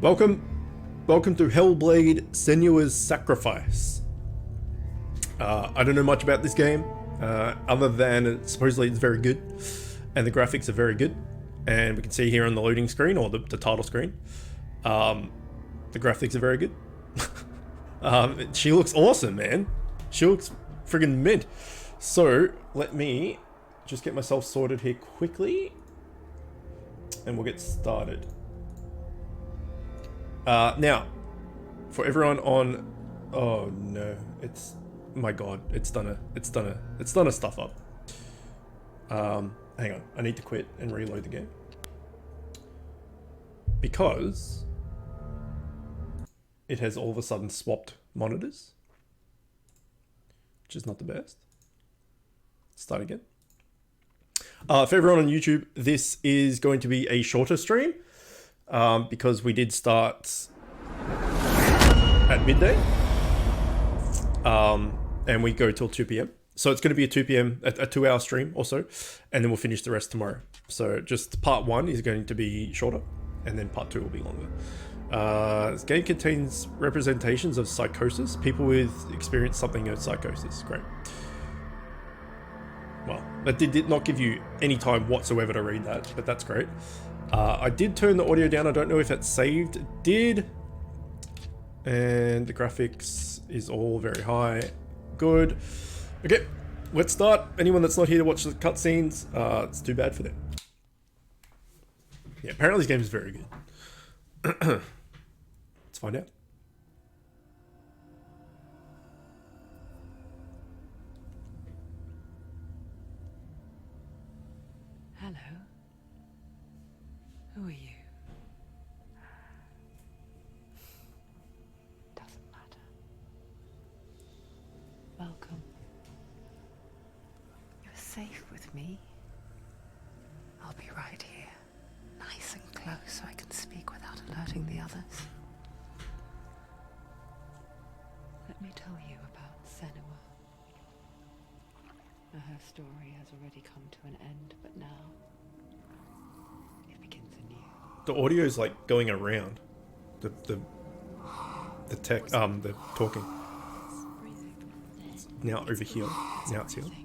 Welcome to Hellblade, Senua's Sacrifice. I don't know much about this game, other than supposedly it's very good, and the graphics are very good, and we can see here on the loading screen, or the title screen, the graphics are very good. She looks awesome, man. She looks friggin' mint. So, let me just get myself sorted here quickly, and we'll get started. Now, for everyone on, oh no, it's, my god, it's done a stuff up. Hang on, I need to quit and reload the game. Because it has all of a sudden swapped monitors, which is not the best. Start again. For everyone on YouTube, this is going to be a shorter stream, because we did start at midday, and we go till 2 p.m. So it's going to be a 2 p.m., a 2-hour stream also, and then we'll finish the rest tomorrow. So just part 1 is going to be shorter, and then part 2 will be longer. This game contains representations of psychosis. People with experience something of psychosis. Great. Well, that did not give you any time whatsoever to read that, but that's great. I did turn the audio down. I don't know if it's saved. It did. And the graphics is all very high. Good. Okay, let's start. Anyone that's not here to watch the cutscenes, it's too bad for them. Yeah, apparently this game is very good. Let's find out. Hello. Who are you? Doesn't matter. Welcome. You're safe with me. I'll be right here, nice and close so I can speak without alerting the others. Let me tell you about Senua. Her story has already come to an end, but now it begins anew. The audio is like going around. The tech, the talking. Now over here. Now it's here. He knows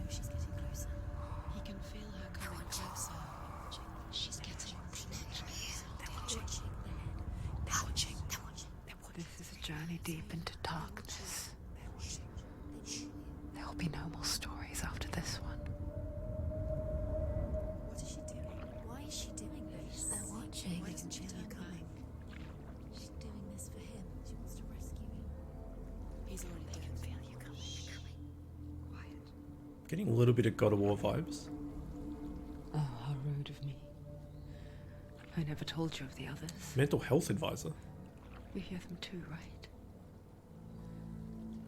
she's getting closer. He can feel her coming closer. She's getting closer. They're watching. This is a journey deep into darkness. There will be no more stories after this one. What is she doing? Why is she doing this? They're watching. Why doesn't she turn coming? She's doing this for him. She wants to rescue him. He's already there. They can feel you coming. Quiet. Getting a little bit of God of War vibes. Oh, how rude of me. I never told you of the others. Mental health advisor. You hear them too, right?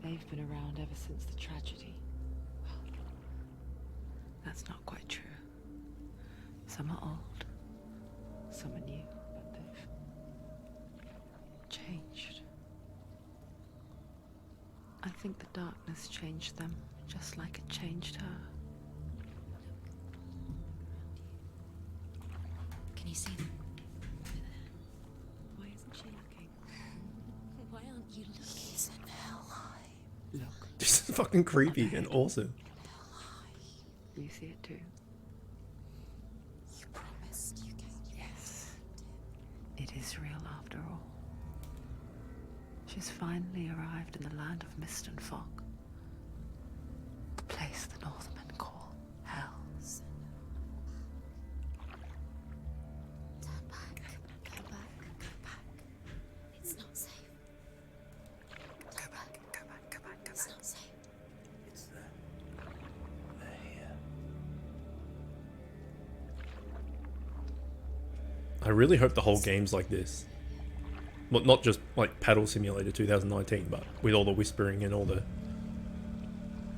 They've been around ever since the tragedy. Well, that's not quite true. Some are old, some are new, but they've changed. I think the darkness changed them, just like it changed her. Can you see them? Why isn't she looking? Why aren't you looking? He's in hell high. Look, This is fucking creepy and awesome. you see it too? You promised you came. Yes. It is real after all. She's finally arrived in the land of mist and fog. The place the Northmen call Hell. Turn back. Go back. Go back. It's not safe. Go back. Go back. Go back. It's not safe. It's them. They're here. I really hope the whole game's like this. Well, not just like Paddle Simulator 2019, but with all the whispering and all the...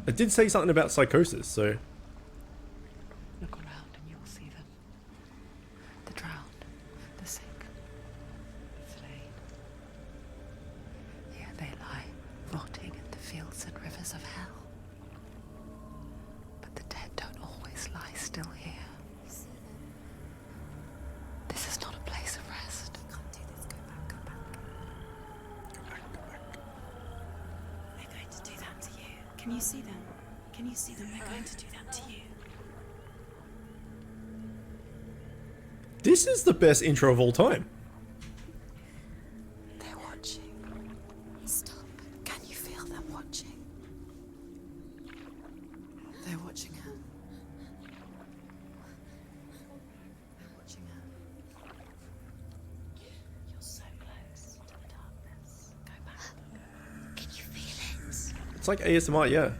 It did say something about psychosis, so... Look around and you'll see them. The drowned, the sick, the slain. Here they lie, rotting in the fields and rivers of hell. But the dead don't always lie still here. This is not a place of Can you see them? Can you see them? They're going to do that to you. This is the best intro of all time. They're watching. Stop. Can you feel them watching? They're watching her. They're watching her. You're so close to the darkness. Go back. Can you feel it? It's like ASMR, yeah.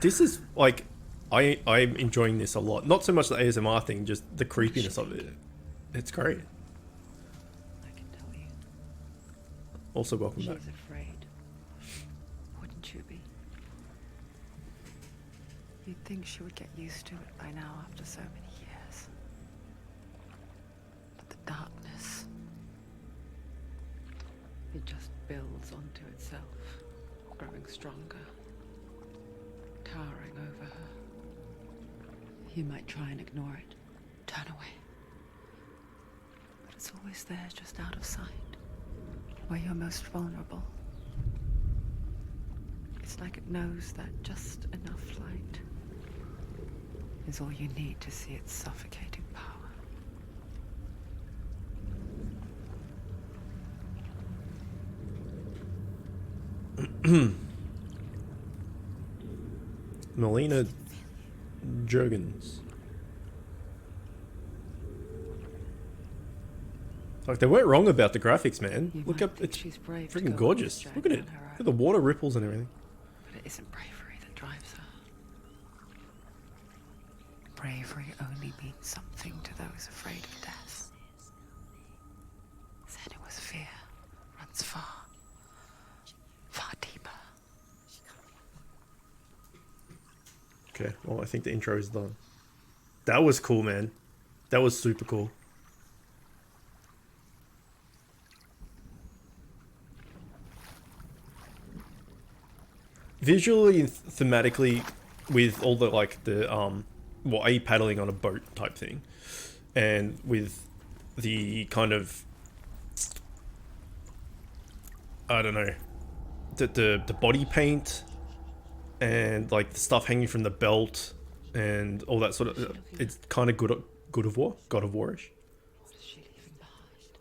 This is like, I'm enjoying this a lot. Not so much the ASMR thing, just the creepiness of it. It's great. I can tell you. Also, welcome She's back. afraid. Wouldn't you be? You'd think she would get used to it by now after so many years. But the darkness, it just builds onto itself, growing stronger, towering over her. You might try and ignore it, turn away. But it's always there, just out of sight, where you're most vulnerable. It's like it knows that just enough light is all you need to see its suffocating power. Melina Jurgens. Like, they weren't wrong about the graphics, man. You Look might up, think it's she's brave to freaking go on gorgeous. this Look at journey it. on her Look own. at the water ripples and everything. But it isn't bravery that drives her. Bravery only means something to those afraid of death. Senua's fear runs far, far deeper. Okay, well, I think the intro is done. That was cool, man. That was super cool. Visually and thematically, with all the like the well, are you paddling on a boat type thing, and with the kind of, I don't know, the body paint and like the stuff hanging from the belt and all that sort of, it's kind of God of War-ish. What is she leaving behind?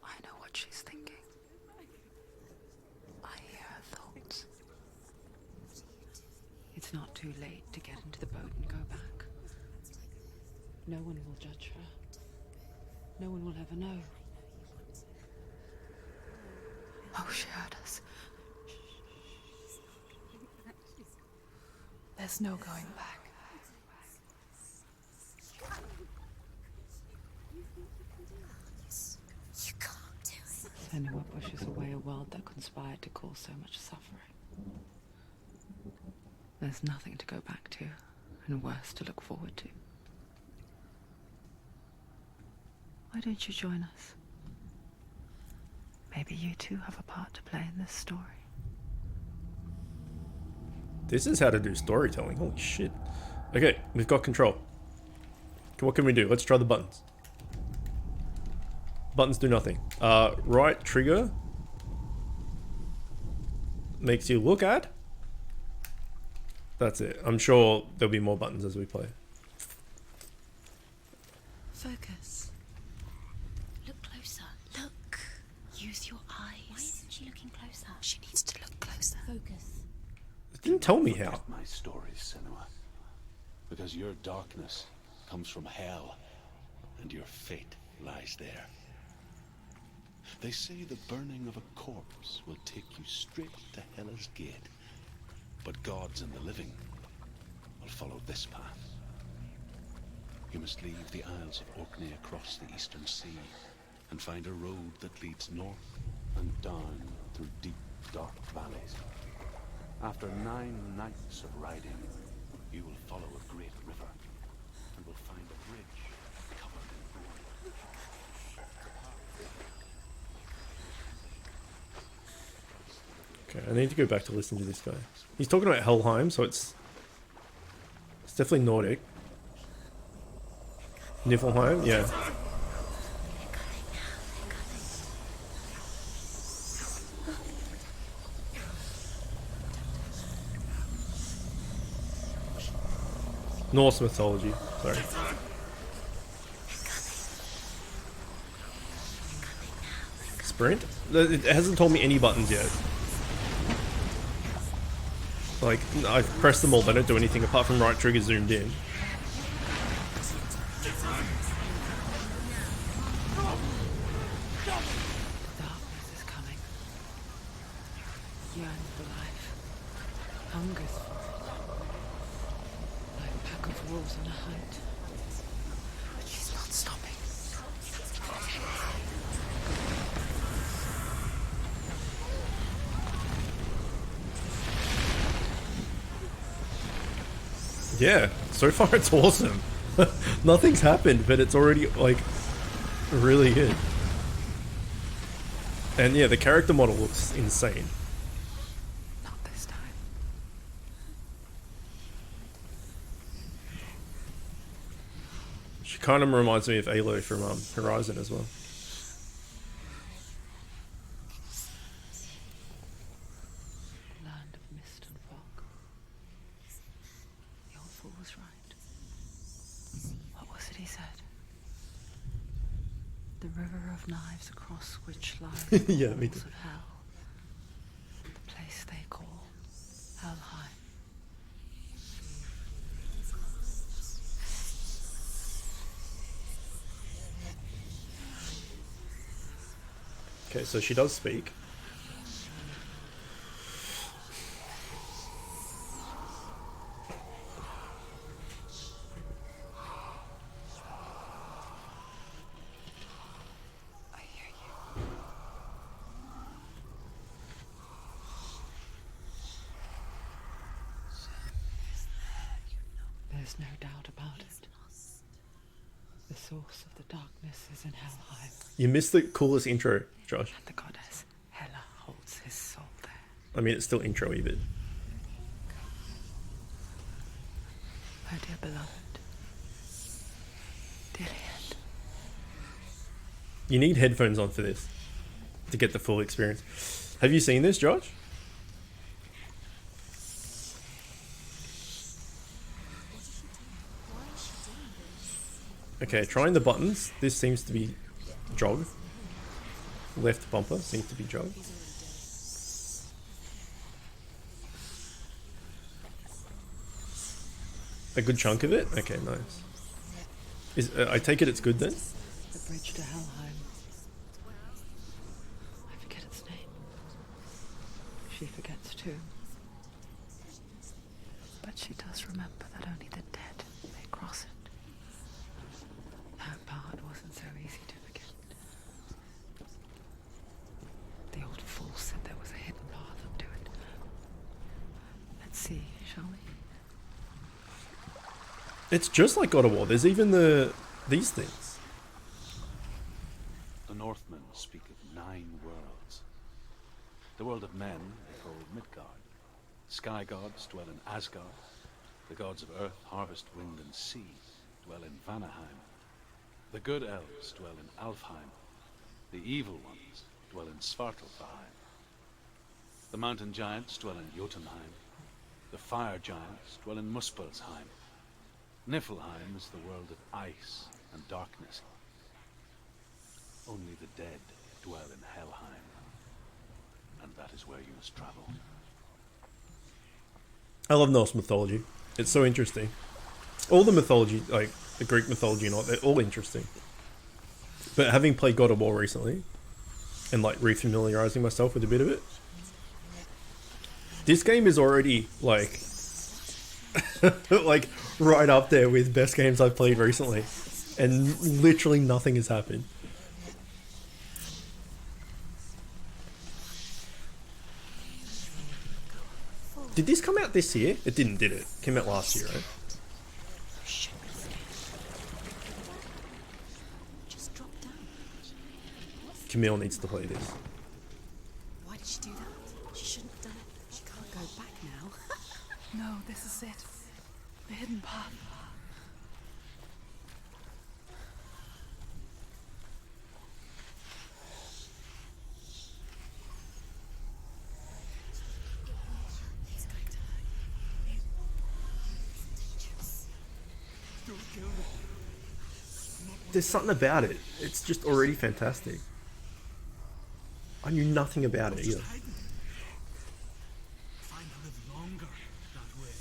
I know what she's thinking. I hear her thoughts. It's not too late to get into the boat and go back. No one will judge her. No one will ever know. Oh, she heard us. There's no going back. You can't do it. Senua pushes away a world that conspired to cause so much suffering. There's nothing to go back to, and worse to look forward to. Why don't you join us? Maybe you too have a part to play in this story. This is how to do storytelling. Holy shit. Okay, we've got control. Okay, what can we do? Let's try the buttons. Buttons do nothing. Right trigger makes you look at. That's it. I'm sure there'll be more buttons as we play. Focus. Look closer. Look. Use your eyes. Why isn't she looking closer? She needs to look closer. Focus. It didn't tell me how. Forget my stories, Senua. Because your darkness comes from hell, and your fate lies there. They say the burning of a corpse will take you straight to Hela's gate. But gods and the living will follow this path. You must leave the Isles of Orkney across the eastern sea and find a road that leads north and down through deep, dark valleys. After 9 nights of riding, you will follow a great river and will find a bridge covered in thorns. Okay, I need to go back to listen to this guy. He's talking about Helheim, so it's definitely Nordic. Niflheim, yeah. Norse mythology. Sorry. Sprint? It hasn't told me any buttons yet. Like, I've pressed them all, they don't do anything apart from right trigger zoomed in. Darkness is coming. Yearns for life. Hungers for it. Like a pack of wolves on a hunt. But she's not stopping. Yeah, so far it's awesome. Nothing's happened, but it's already, like, really good. And yeah, the character model looks insane. Not this time. She kind of reminds me of Aloy from Horizon as well. Land of mist and fog. The old fool was right. What was it he said? The river of knives across which lie the Yeah, me walls too. of hell. The place they call Helheim. Okay, so she does speak. I hear you. There's no doubt about it. The source of the darkness is in Helheim, You missed the coolest intro, Josh. and the goddess Hela holds his soul there. I mean, it's still intro-y, but My dear beloved, dearly end. you need headphones on for this to get the full experience. Have you seen this, Josh? Okay, trying the buttons. This seems to be jog. Left bumper seems to be jog. A good chunk of it? Okay, nice. I take it it's good then? The bridge to Helheim. I forget its name. She forgets too. But she does remember that only the dead may cross it. That part wasn't so easy to forget. The old fool said there was a hidden path up to it. Let's see, shall we? It's just like God of War. There's even these things. The Northmen speak of 9 worlds. The world of men they call Midgard. Sky gods dwell in Asgard. The gods of earth, harvest, wind, and sea dwell in Vanaheim. The good elves dwell in Alfheim. The evil ones dwell in Svartalfheim. The mountain giants dwell in Jotunheim. The fire giants dwell in Muspelheim. Niflheim is the world of ice and darkness. Only the dead dwell in Helheim. And that is where you must travel. I love Norse mythology. It's so interesting. All the mythology, like the Greek mythology and all, they're all interesting. But having played God of War recently, and like refamiliarizing myself with a bit of it, this game is already like, like right up there with best games I've played recently. And literally nothing has happened. Did this come out this year? It didn't, did it? It came out last year, right? Just drop down. Camille needs to play this. Why did she do that? She shouldn't have done it. She can't go back now. No, this is it. The hidden path. He's going to hurt you. He's dangerous. there's something about it. It's just already fantastic. I knew nothing about it either. Find to live longer that way.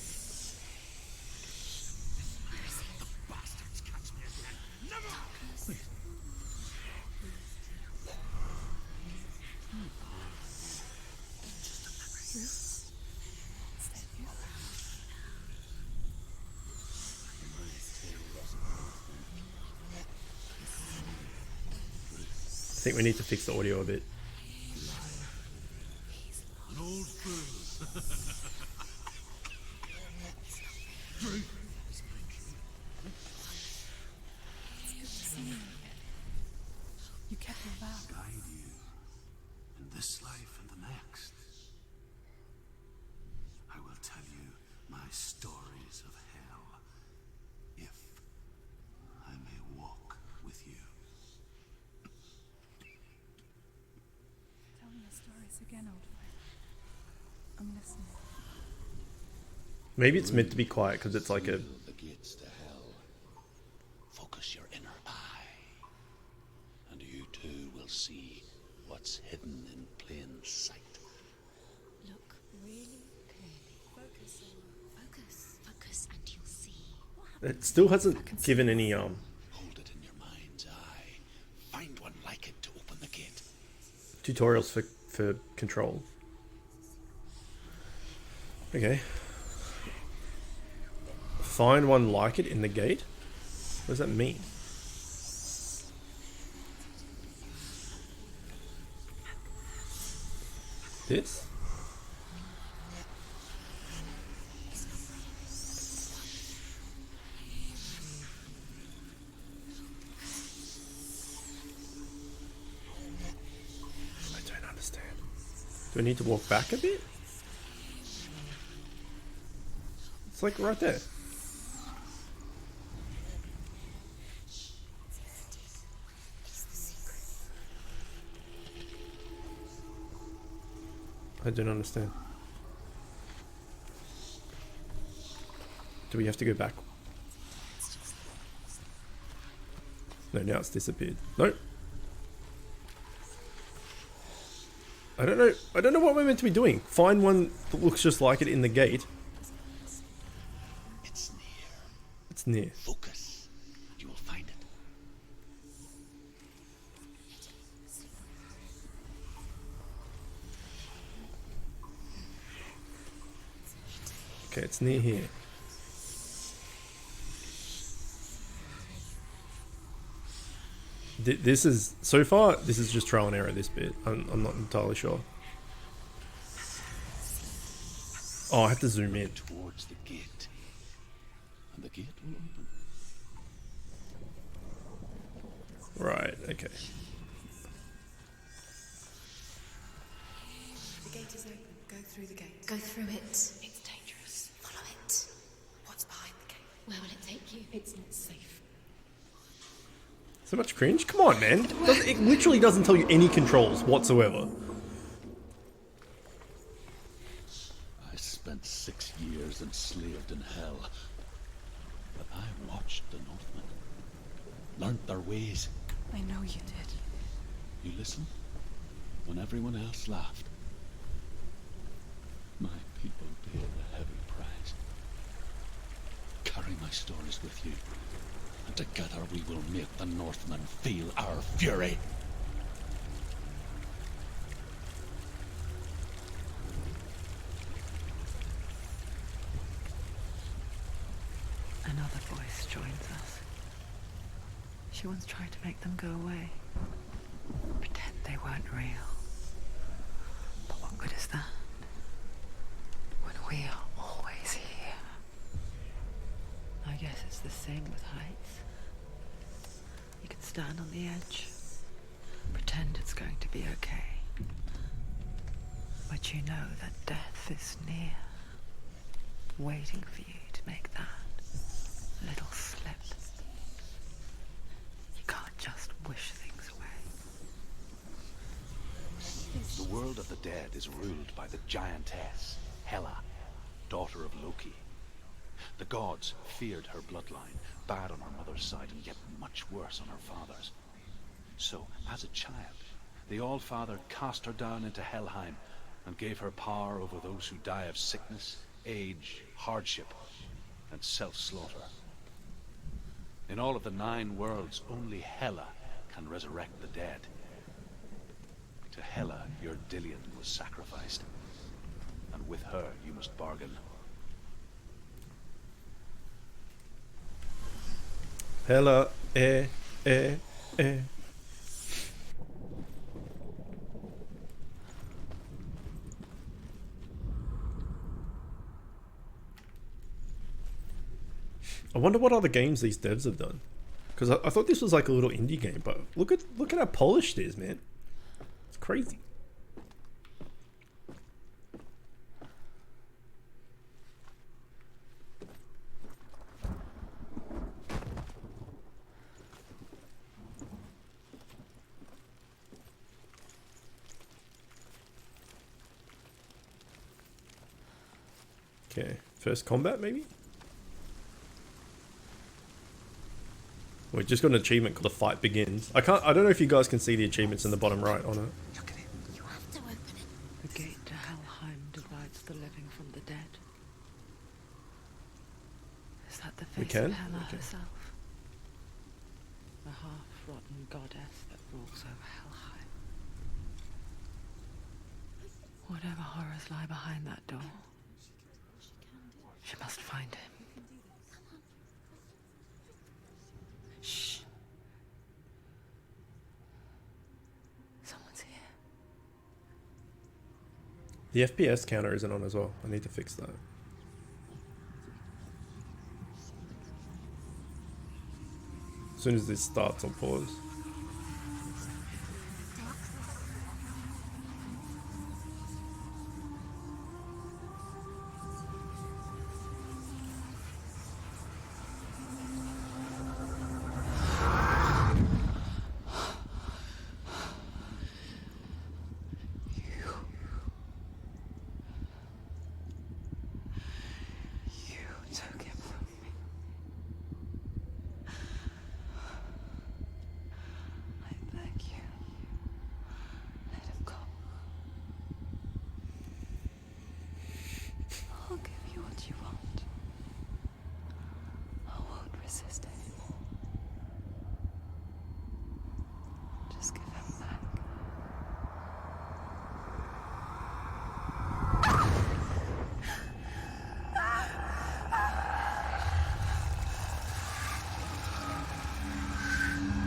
The bastards catch me again. Never! I think we need to fix the audio a bit. An old fool. You kept your vow. Guide you in this life and the next. I will tell you my stories of hell, if I may walk with you. Tell me the stories again, old friend. I'm listening. Maybe it's meant to be quiet because it's like a... The gates to hell. Focus your inner eye, and you too will see what's hidden in plain sight. Look really clearly. Focus, focus, and you'll see. It still hasn't given any Hold it in your mind's eye. Find one like it to open the gate. tutorials for control. Okay. Find one like it in the gate? What does that mean? This? I don't understand. Do I need to walk back a bit? It's like right there. I don't understand. Do we have to go back? No, now it's disappeared. No. I don't know. I don't know what we're meant to be doing. Find one that looks just like it in the gate. It's near. It's near. Focus. You will find it. Okay, it's near here. This is, so far, this is just trial and error, this bit. I'm not entirely sure. Oh, I have to zoom in. Towards the gate. And the gate will open. Right, okay. The gate is open. Go through the gate. Go through it. It's dangerous. Follow it. What's behind the gate? Where will it take you? It's not safe. So much cringe? Come on, man. It literally doesn't tell you any controls whatsoever. I spent 6 years enslaved in hell. But I watched the Northmen. Learned their ways. I know you did. You listened when everyone else laughed. My people paid a heavy price. Carry my stories with you, and together we will make the Northmen feel our fury. Another voice joins us. She once tried to make them go away. Pretend they weren't real. But what good is that? When we are always here. I guess it's the same with heights. You can stand on the edge, pretend it's going to be okay. But you know that death is near, waiting for you to make that little slip. You can't just wish things away. The world of the dead is ruled by the giantess, Hela, daughter of Loki. The gods feared her bloodline, bad on her mother's side and yet much worse on her father's. So, as a child, the All-Father cast her down into Helheim and gave her power over those who die of sickness, age, hardship, and self-slaughter. In all of the 9 worlds, only Hela can resurrect the dead. To Hela, your Dillion was sacrificed, and with her you must bargain. Hella, eh. I wonder what other games these devs have done. Because I thought this was like a little indie game, but look at how polished it is, man. It's crazy. Okay, first combat maybe? We just got an achievement called The Fight Begins. I don't know if you guys can see the achievements in the bottom right on it. Look at it. You have to open it. The gate to Helheim divides the living from the dead. Is that the We face can? of Hela Okay. herself? The half-rotten goddess that rules over Helheim. Whatever horrors lie behind that door, she must find him. Shh. Someone's here. The FPS counter isn't on as well. I need to fix that. As soon as this starts, I'll pause. You took him from me. I beg you. Let him go. I'll give you what you want. I won't resist anymore. Just give him back.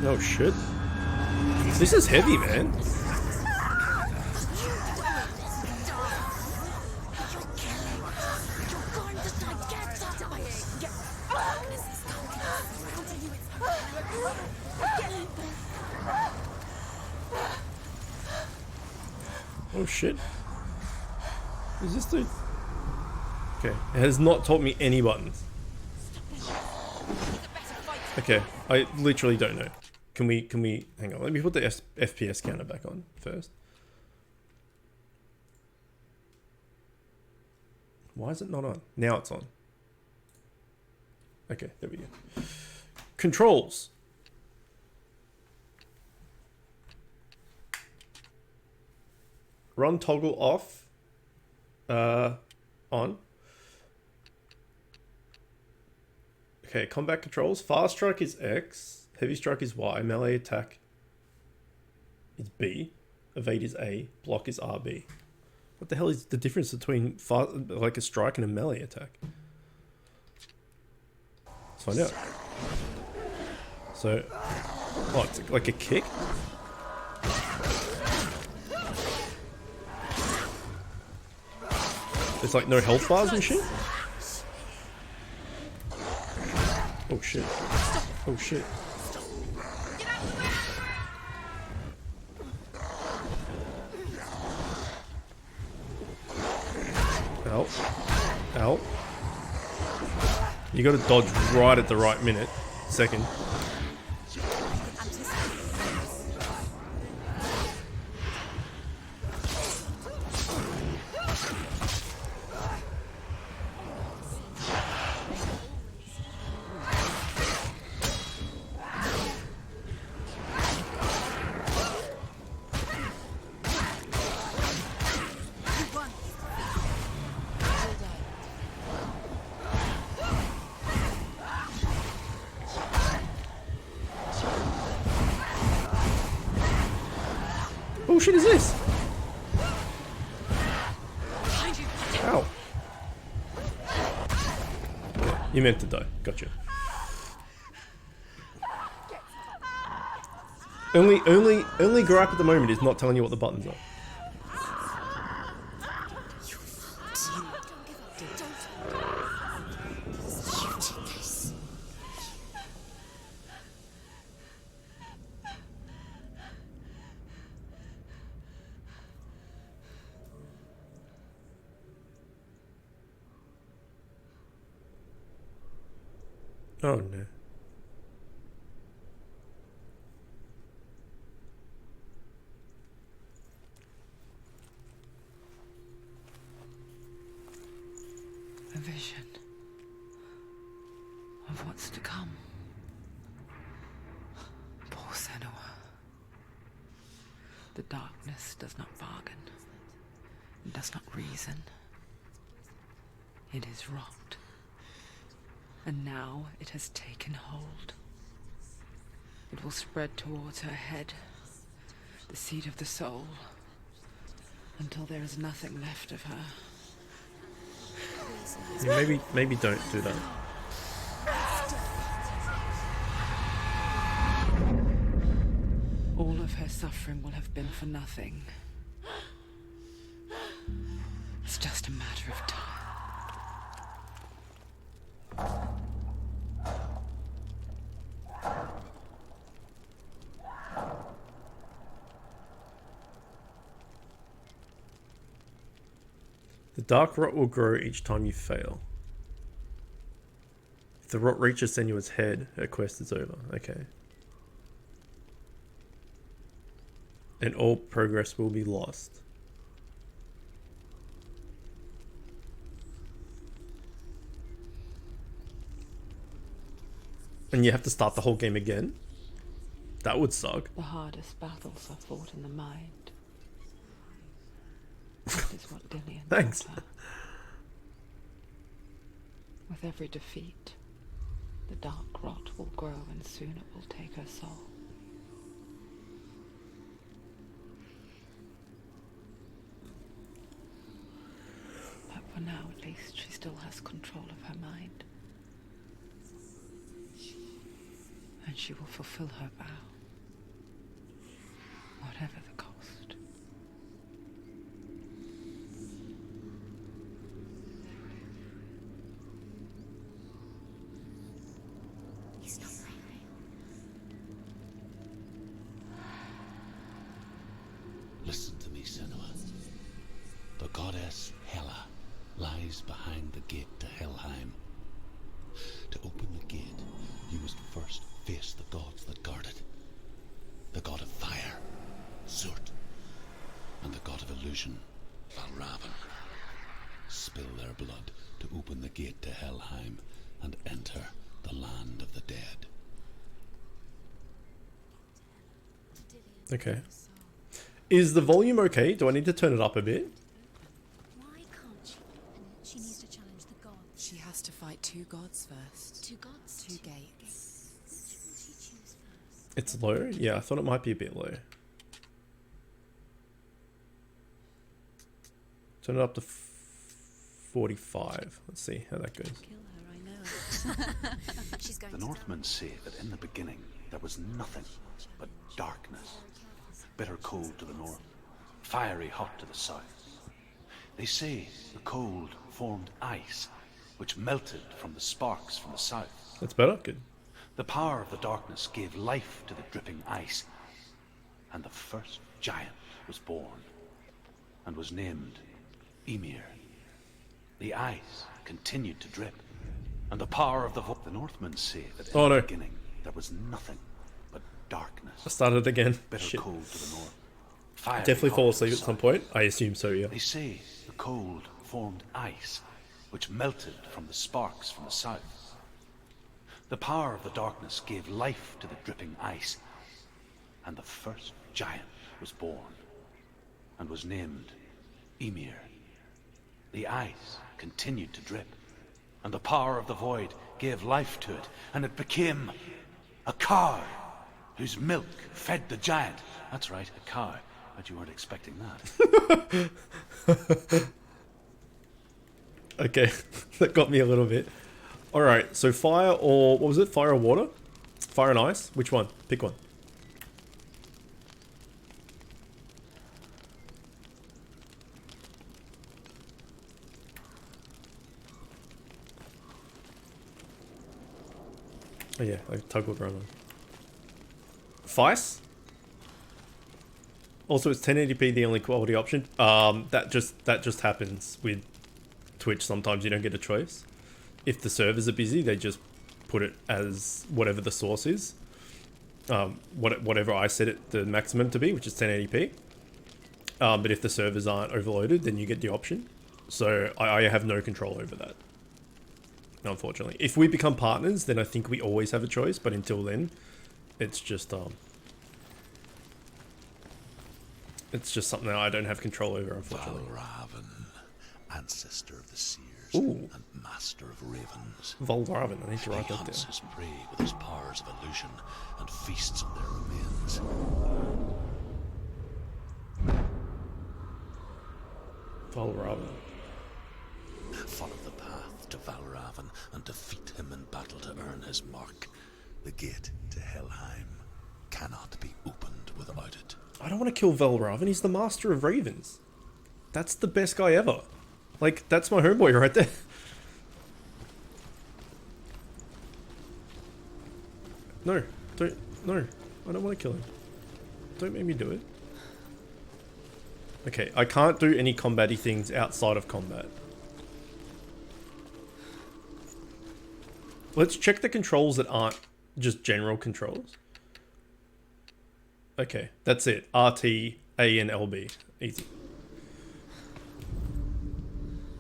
Oh shit. This is heavy, man. Oh shit. Is this the... Okay, it has not taught me any buttons. Okay, I literally don't know. Can we, hang on, let me put the FPS counter back on first. Why is it not on? Now it's on. Okay, there we go. Controls. Run toggle off. On. Okay, combat controls. Fast strike is X. Heavy strike is Y. Melee attack is B. Evade is A. Block is RB. What the hell is the difference between like a strike and a melee attack? Let's find out. So, oh, it's like a kick? There's like no health bars and shit? Oh shit. Oh shit. Ow. Ow. You gotta dodge right at the right second. bullshit is this? Behind you. Ow. You meant to die. Gotcha. Only gripe at the moment is not telling you what the buttons are. Oh no. A vision of what's to come. Poor Senua. The darkness does not bargain. It does not reason. It is rot. And now it has taken hold. It will spread towards her head, the seat of the soul, until there is nothing left of her. Yeah, maybe don't do that. All of her suffering will have been for nothing. It's just a matter of time. The dark rot will grow each time you fail. If the rot reaches Senua's head, her quest is over. Okay. And all progress will be lost. And you have to start the whole game again? That would suck. The hardest battles are fought in the mind. That is what Dillian Thanks. taught her. With every defeat, the dark rot will grow and soon it will take her soul. But for now, at least, she still has control of her mind. And she will fulfill her vow, whatever the cost. Listen to me, Senua. The goddess Hela lies behind the gate to Helheim. To open the gate, you must first face the gods that guard it. The god of fire, Zurt, and the god of illusion, Valravan. Spill their blood to open the gate to Helheim and enter the land of the dead. Okay. Is the volume okay? Do I need to turn it up a bit? Why can't she? She needs to challenge the gods. She has to fight two gods first. Two gods? Two gates. Which will she choose first? It's low? Yeah, I thought it might be a bit low. Turn it up to 45. Let's see how that goes. Kill her, I know. She's going The to Northmen say that in the beginning there was nothing but darkness. Bitter cold to the north, fiery hot to the south. They say the cold formed ice, which melted from the sparks from the south. That's better? Good. The power of the darkness gave life to the dripping ice, and the first giant was born, and was named Ymir. The ice continued to drip, and the power of the Northmen say that in the beginning there was nothing but darkness. I started again. Bitter Shit. cold to the north. Fiery Definitely hot fall to the asleep at some south. point. I assume so, yeah. They say the cold formed ice, which melted from the sparks from the south. The power of the darkness gave life to the dripping ice, and the first giant was born, and was named Ymir. The ice continued to drip, and the power of the void gave life to it, and it became a cow, whose milk fed the giant. That's right, a cow, Bet you weren't expecting that. Okay, that got me a little bit. Alright, so fire or... what was it? Fire or water? Fire and ice? Which one? Pick one. Oh yeah, like tug would run on. Vice? Also, it's 1080p the only quality option. That just happens with Twitch. Sometimes you don't get a choice. If the servers are busy, they just put it as whatever the source is. Whatever I set it the maximum to be, which is 1080p. But if the servers aren't overloaded, then you get the option. So I have no control over that. Unfortunately. If we become partners, then I think we always have a choice. But until then, it's just something that I don't have control over, unfortunately. Valravan, ancestor of the seers Ooh. and master of ravens. Valravan, I need to He write that hunts down. his prey with his powers of illusion and feasts on their remains. Valravan. Follow the path to Valravan and defeat him in battle to earn his mark. The gate to Helheim cannot be opened without it. I don't want to kill Valravan, he's the master of ravens. That's the best guy ever. Like, that's my homeboy right there. No, I don't want to kill him. Don't make me do it. Okay, I can't do any combat-y things outside of combat. Let's check the controls that aren't just general controls. Okay, that's it. RT, A, and LB. Easy.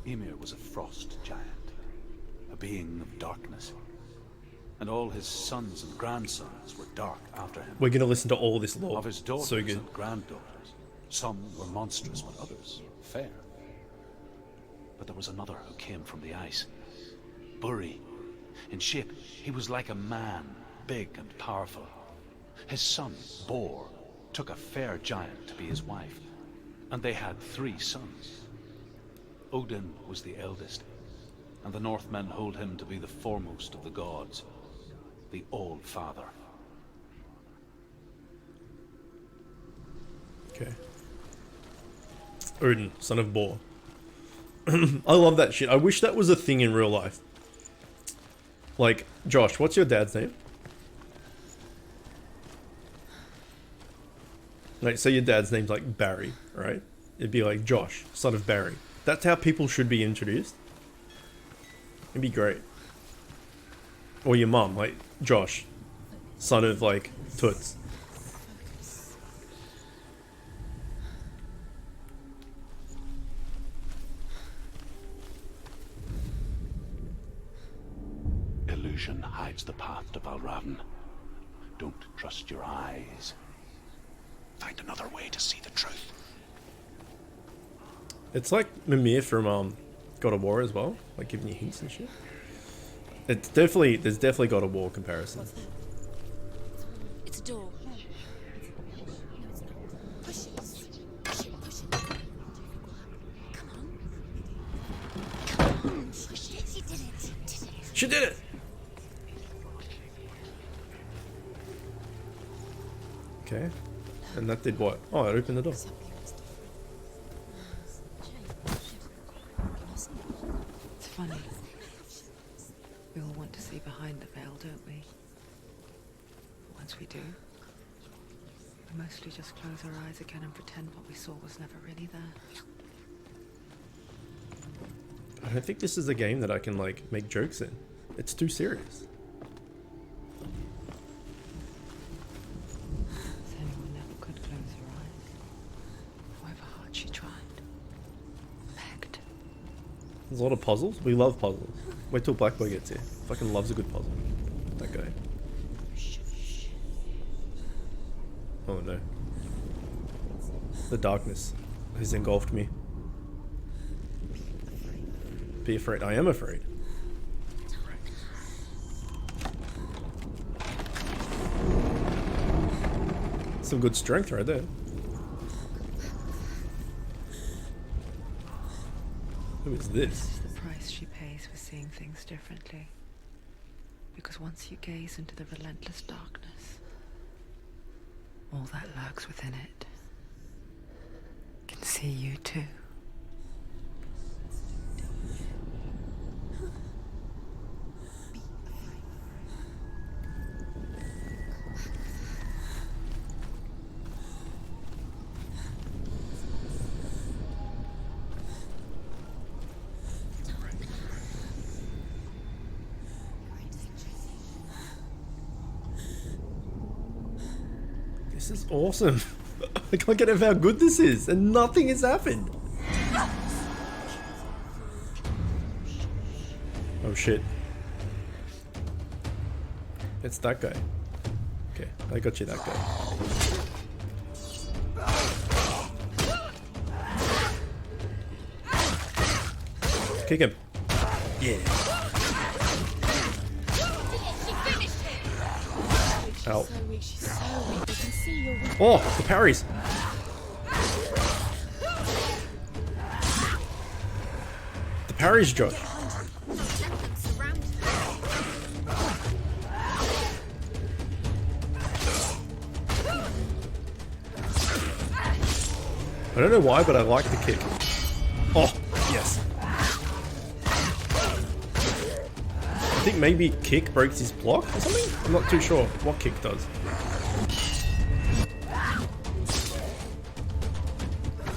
Ymir was a frost giant, a being of darkness. And all his sons and grandsons were dark after him. We're gonna listen to all this lore. Of his daughters So good. and granddaughters, some were monstrous, but others fair. But there was another who came from the ice. Buri. In shape, he was like a man, big and powerful. His son, Bor, took a fair giant to be his wife, and they had 3 sons. Odin was the eldest, and the Northmen hold him to be the foremost of the gods, the All-Father. Okay. Odin, son of Bor. I love that shit. I wish that was a thing in real life. Like, Josh, what's your dad's name? Like, say your dad's name's like Barry, right? It'd be like Josh, son of Barry. That's how people should be introduced. It'd be great. Or your mum, like Josh, son of like Toots. Illusion hides the path to Valravan. Don't trust your eyes. Find another way to see the truth. It's like Mimir from God of War as well, like giving you hints and shit. It's definitely, there's definitely God of War comparison. It's a door. No, it's not. Push it. Push it. Push it. Come on. Come on. Push it. She did it. She did it! Okay. And that did what? Oh, it opened the door. It's funny. We all want to see behind the veil, don't we? Once we do, we mostly just close our eyes again and pretend what we saw was never really there. I don't think this is a game that I can like make jokes in. It's too serious. Senua never could close her eyes. However hard she tried. Begged. There's a lot of puzzles. We love puzzles. Wait till Black Boy gets here. Fucking loves a good puzzle. That guy. Oh no. The darkness has engulfed me. Be afraid. I am afraid. Some good strength right there. Who is this? This is the price she pays for seeing things differently. Because once you gaze into the relentless darkness, all that lurks within it can see you too. This is awesome. I can't get over how good this is, and nothing has happened. Oh shit. It's that guy. Okay, I got you, that guy. Kick him. Yeah. Ow. Oh, the parries. The parries, Josh. I don't know why, but I like the kick. Oh, yes. I think maybe kick breaks his block or something? I'm not too sure what kick does.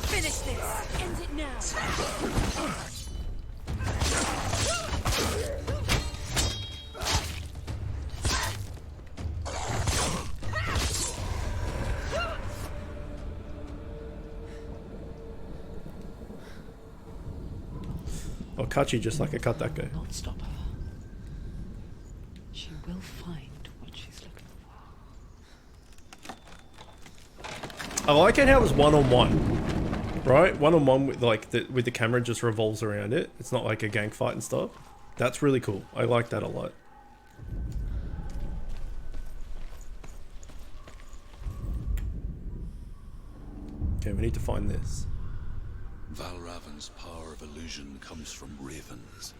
Finish this! End it now! I'll cut you just like I cut that guy. Not stop her. She will find what she's looking for. I like it how it's one-on-one, right? One-on-one with like with the camera just revolves around it. It's not like a gang fight and stuff. That's really cool. I like that a lot. Okay, we need to find this. Valravan's power of illusion comes from ravens.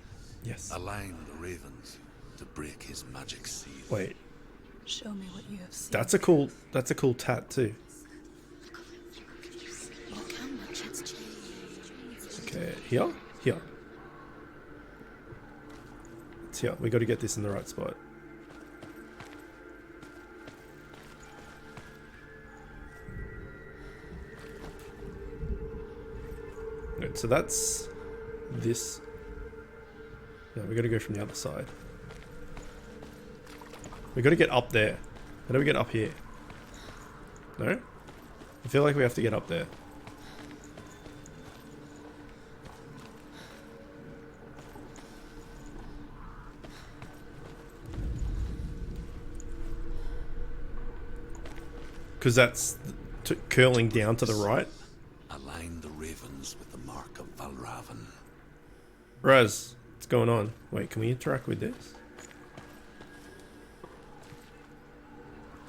Yes. Align the ravens to break his magic seal. Wait, Show me what you have seen. that's a cool tat too. Look how much it's changed. Okay, here? Here. It's here. We got to get this in the right spot. Right, so that's this. No, we got to go from the other side. We got to get up there. How do we get up here? No? I feel like we have to get up there. Because that's curling down to the right. Align the ravens with the mark of Valravan. Raz, what's going on? Wait, can we interact with this?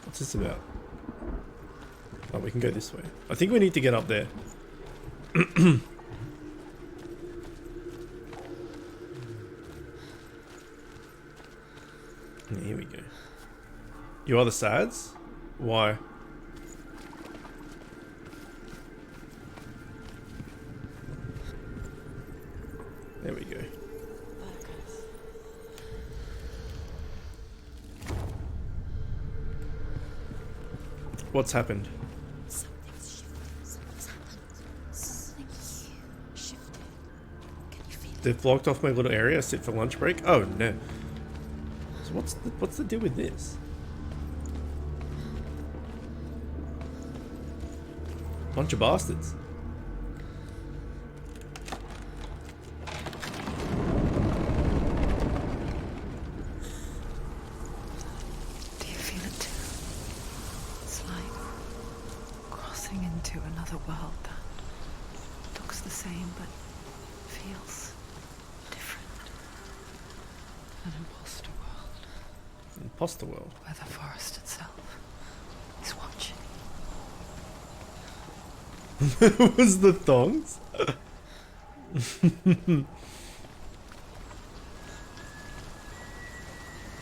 What's this about? Oh, we can go this way. I think we need to get up there. Yeah, here we go. You are the Sads? Why? There we go. What's happened? Something's shifted. Something's happened. Something shifted. Can you feel it? They've blocked off my little area. Sit for lunch break. Oh no. So what's the deal with this? Bunch of bastards. Do you feel it too? It's like crossing into another world that looks the same but feels different. An imposter world Imposter world. where the forest itself is watching. Was the thongs?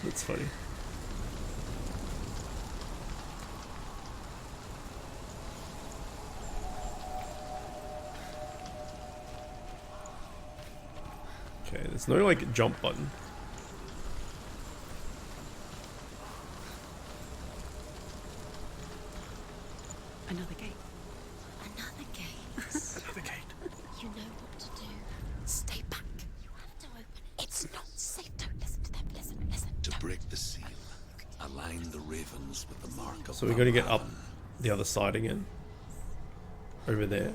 That's funny. Okay, there's no like jump button. Another gate. Another gate. Another gate. You know what to do. Stay back. You have to open it. It's not safe. Don't listen to them. Listen. To Don't. break the seal, align the ravens with the mark of So we got to get up Valravn. the other side again. Over there.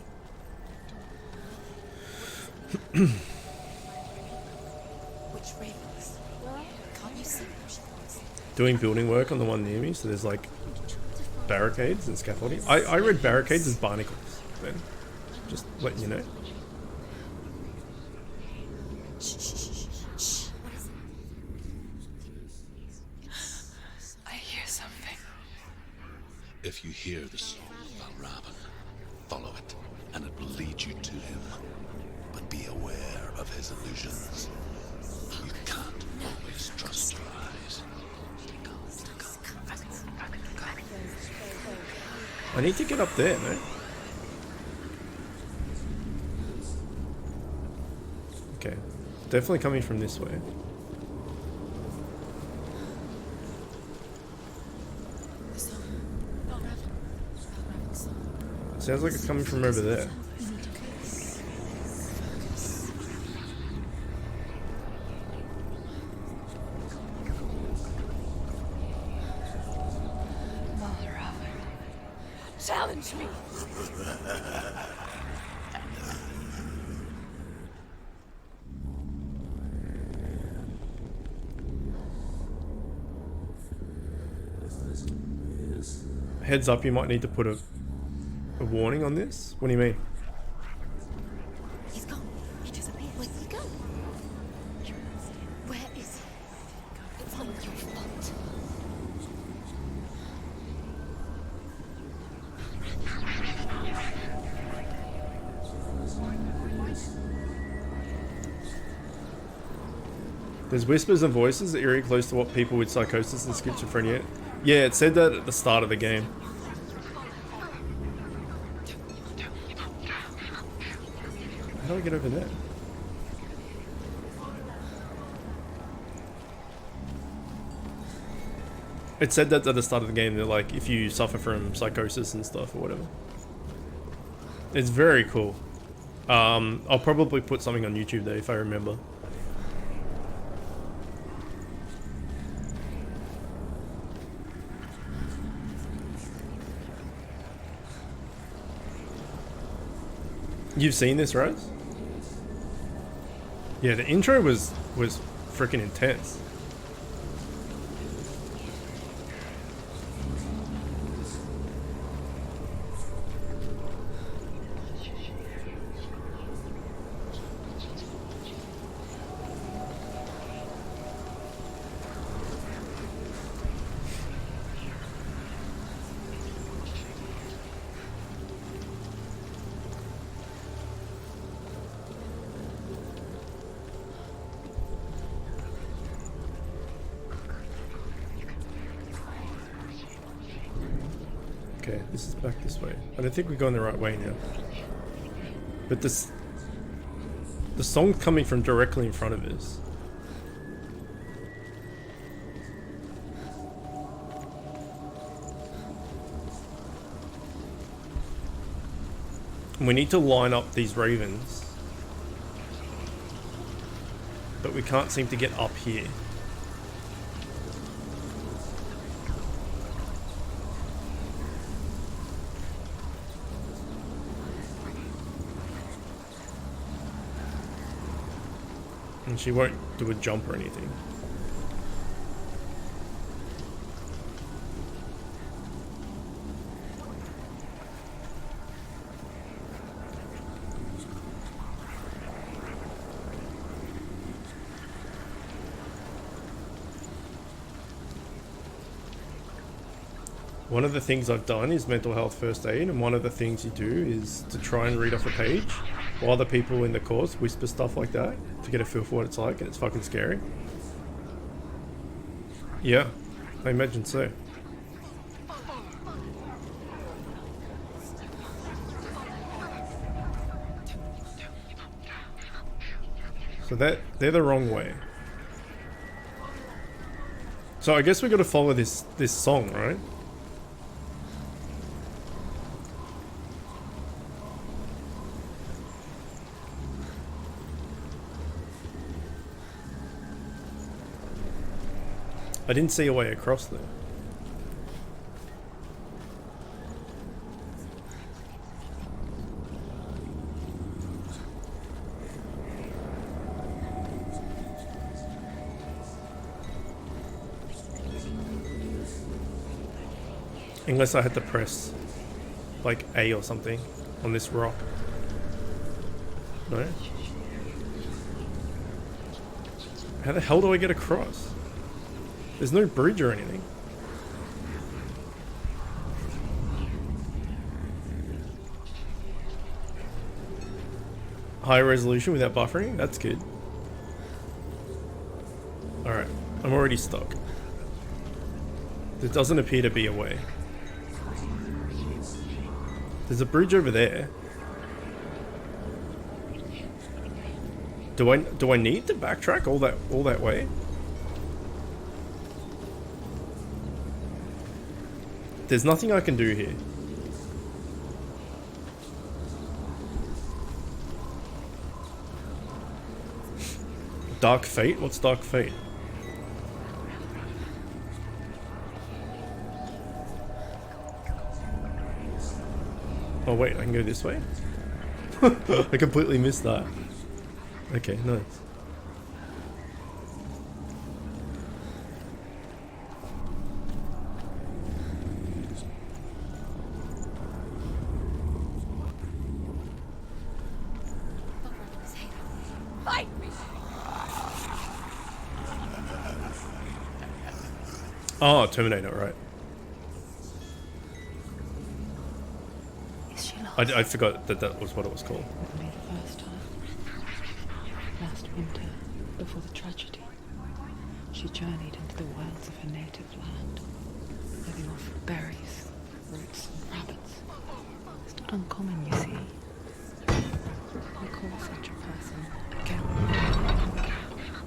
Which ravens? Can't you see them? Doing building work on the one near me, so there's like barricades and scaffolding. I read barricades as barnacles then. Just letting you know. What is it? I hear something. If you hear the song of Valravn, follow it, and it will lead you to him. But be aware of his illusions. You can't always trust your eyes. I need to get up there, no? Okay. Definitely coming from this way. The song. Valravn's song. Sounds like it's coming from over there. Challenge me. Heads up, you might need to put a warning on this. What do you mean? He's gone. He disappeared. Where'd he go? Where is he? It's not your fault. There's whispers and voices that eerie close to what people with psychosis and schizophrenia. Yeah, it said that at the start of the game. How do I get over there? It said that at the start of the game, that like if you suffer from psychosis and stuff or whatever. It's very cool. I'll probably put something on YouTube there if I remember. You've seen this, Rose? Yeah, the intro was freaking intense. Okay, this is back this way. I don't think we're going the right way now. But the song's coming from directly in front of us. And we need to line up these ravens. But we can't seem to get up here. And she won't do a jump or anything. One of the things I've done is mental health first aid, and one of the things you do is to try and read off a page while the people in the course whisper stuff like that to get a feel for what it's like, and it's fucking scary. Yeah, I imagine so. So they're the wrong way. So I guess we got to follow this song, right? I didn't see a way across there. Unless I had to press like A or something on this rock. No? How the hell do I get across? There's no bridge or anything. High resolution without buffering? That's good. Alright, I'm already stuck. There doesn't appear to be a way. There's a bridge over there. Do I need to backtrack all that way? There's nothing I can do here. Dark Fate? What's Dark Fate? Oh wait, I can go this way? I completely missed that. Okay, nice. Oh, Terminator, right. Is she lost? I forgot that was what it was called. Wouldn't be the first time. Last winter, before the tragedy, she journeyed into the wilds of her native land, living off berries, roots, and rabbits. It's not uncommon, you see. We call such a person a Gelt.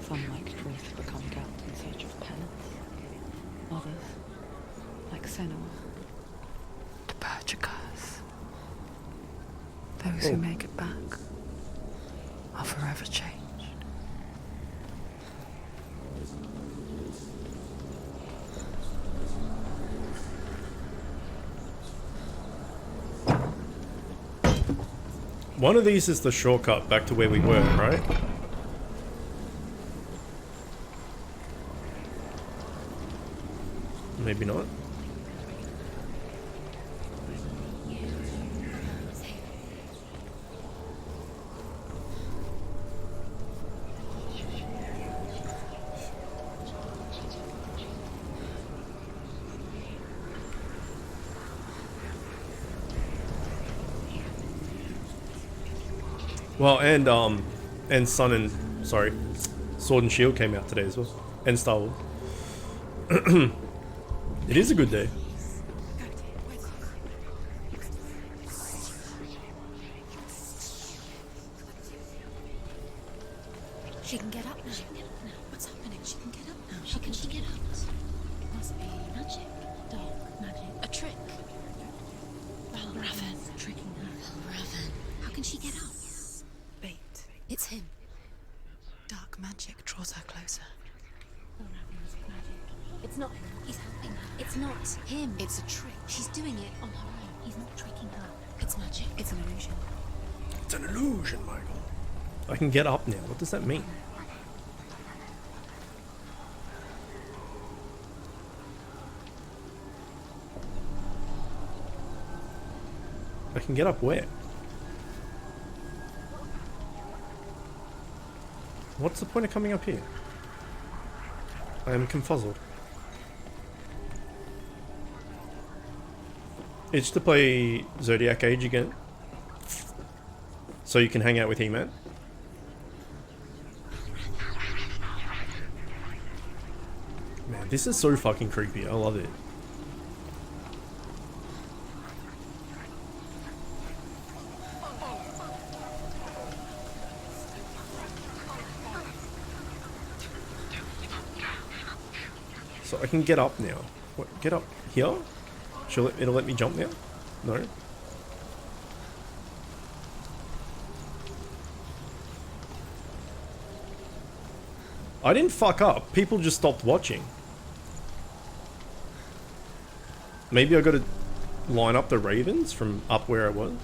Some, like truth, become Gelt in search of penance. Others, like Senua, to purge a curse. Those who make it back are forever changed. One of these is the shortcut back to where we were, right? Maybe not. Well, and Sun and Sword and Shield came out today as well, and Star Wars. It is a good day. She can get up now. What's happening? She can get up now. How can she get up? It must be magic. Dark magic. A trick. Raven. Tricking her. Raven. How can she get up? Bait. It's him. Dark magic draws her closer. It's not him. He's helping her. It's not him. It's a trick. She's doing it on her own. He's not tricking her. It's magic. It's an illusion. It's an illusion, Michael. I can get up now. What does that mean? I can get up where? What's the point of coming up here? I am confuzzled. It's to play Zodiac Age again. So you can hang out with He-Man. Man, this is so fucking creepy. I love it. So I can get up now. What? Get up here? It'll let me jump now? No? I didn't fuck up. People just stopped watching. Maybe I gotta line up the ravens from up where I was.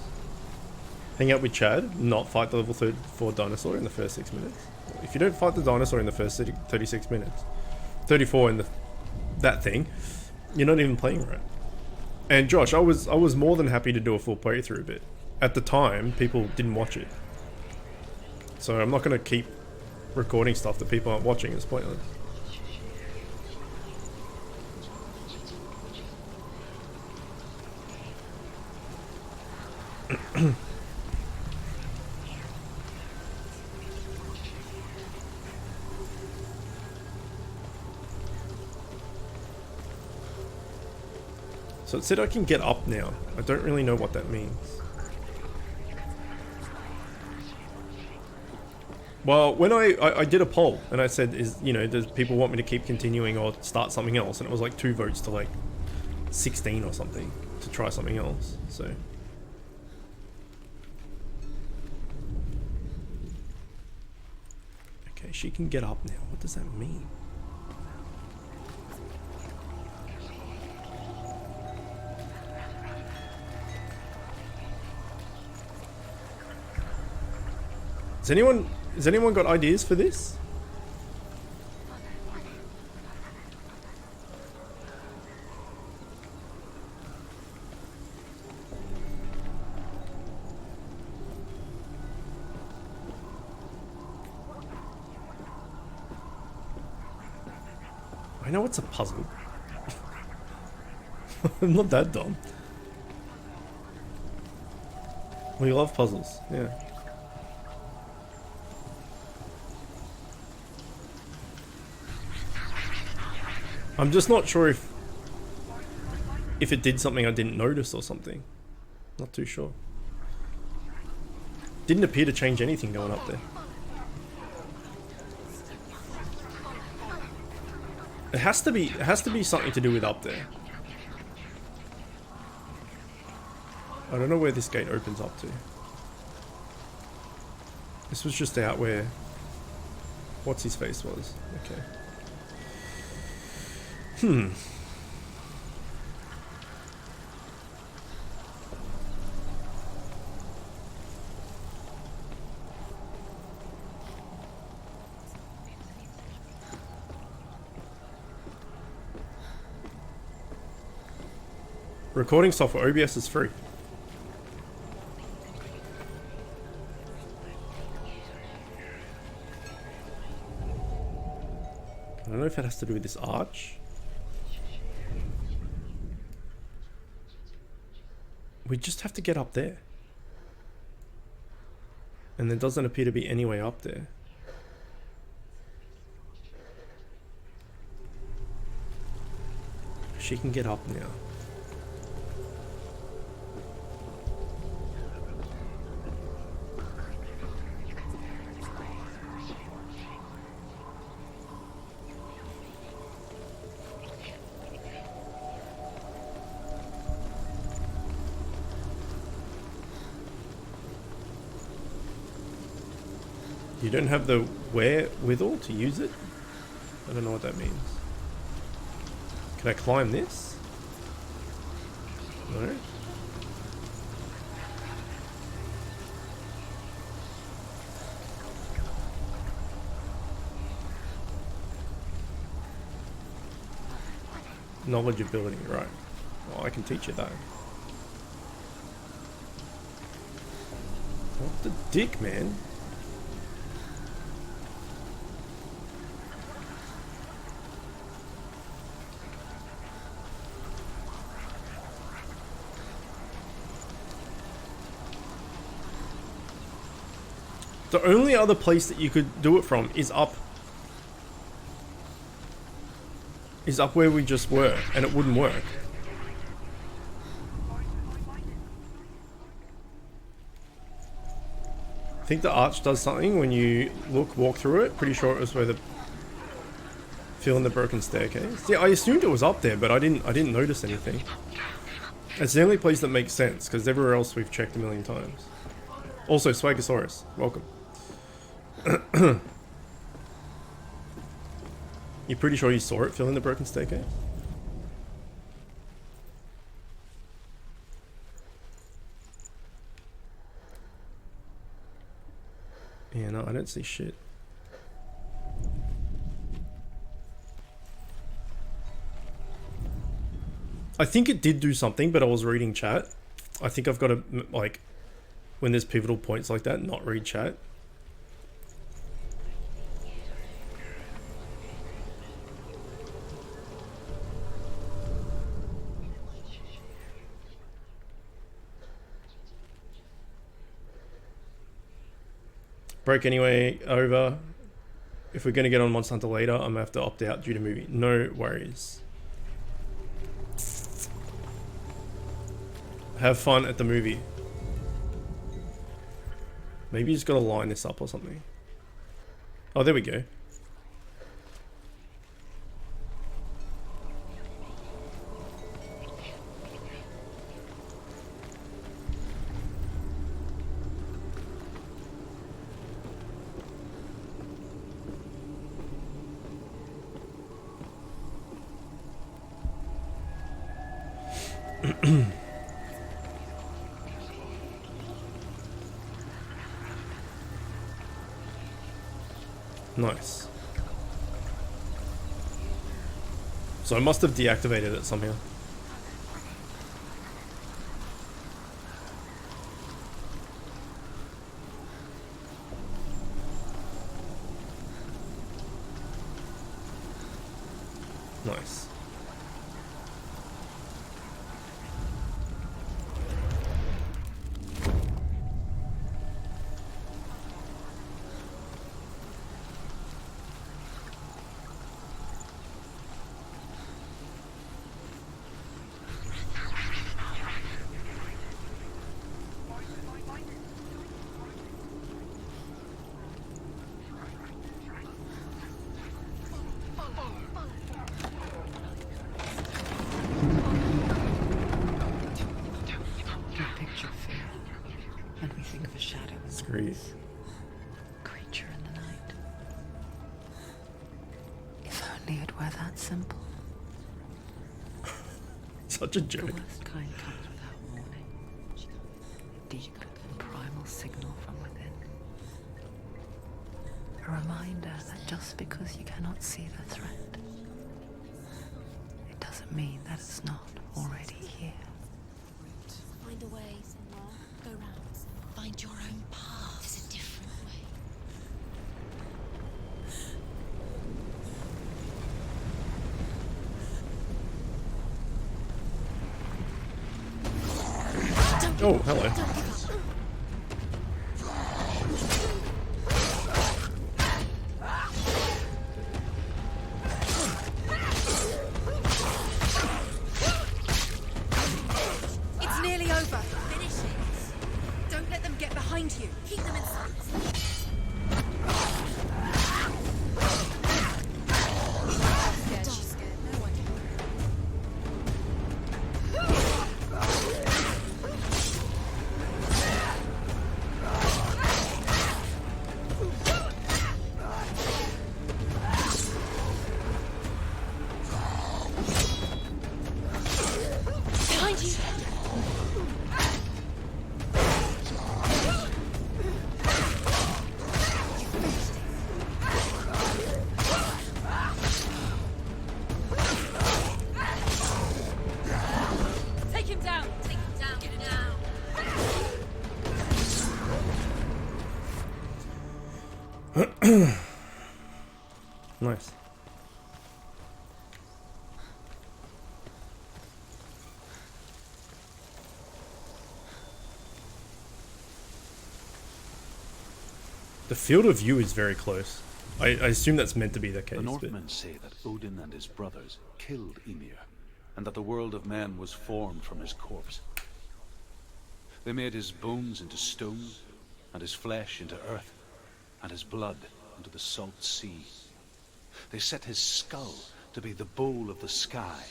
Hang out with Chad, not fight the level 34 dinosaur in the first 6 minutes. If you don't fight the dinosaur in the first 36 minutes, 34 in that thing, you're not even playing right. And Josh, I was more than happy to do a full playthrough, but at the time, people didn't watch it. So I'm not gonna keep recording stuff that people aren't watching. It's pointless. So it said I can get up now. I don't really know what that means. Well, when I did a poll and I said, does people want me to keep continuing or start something else? And it was like 2 votes to like 16 or something to try something else. So okay, she can get up now. What does that mean? Has anyone got ideas for this? I know it's a puzzle. I'm not that dumb. We love puzzles, yeah. I'm just not sure if it did something I didn't notice or something. Not too sure. Didn't appear to change anything going up there. It has to be something to do with up there. I don't know where this gate opens up to. This was just out where what's his face was. Okay. Recording software, OBS is free. I don't know if it has to do with this arch. We just have to get up there. And there doesn't appear to be any way up there. She can get up now. You don't have the wherewithal to use it? I don't know what that means. Can I climb this? No? Knowledge ability, right. Well, I can teach you that. What the dick, man? The only other place that you could do it from is up. Is up where we just were, and it wouldn't work. I think the arch does something when you walk through it. Pretty sure it was where the fill in the broken staircase. Yeah, I assumed it was up there, but I didn't notice anything. It's the only place that makes sense because everywhere else we've checked a million times. Also, Swagosaurus, welcome. You're pretty sure you saw it fill in the broken staircase? Yeah, no, I don't see shit. I think it did do something, but I was reading chat. I think I've got to, like, when there's pivotal points like that, not read chat. Break anyway, over. If we're going to get on Monster Hunter later, I'm going to have to opt out due to movie. No worries. Have fun at the movie. Maybe you just got to line this up or something. Oh, there we go. Nice. So I must have deactivated it somehow. Nice. Creature in the night. If only it were that simple. Such a joke. The worst kind comes without warning. Deep and primal signal from within. A reminder that just because you cannot see the threat, it doesn't mean that it's not already here. Find a way, Senua. Go round. Find your own path. There's a different way. Oh, hello. It's nearly over. Finish it. Don't let them get behind you. Keep them in sight. Scared, she's scared. No one can. Behind you. Take him down. Take him down. Get it down. Nice. The field of view is very close. I assume that's meant to be the case. The But Northmen say that Odin and his brothers killed Ymir, and that the world of men was formed from his corpse. They made his bones into stone, and his flesh into earth, and his blood into the salt sea. They set his skull to be the bowl of the sky,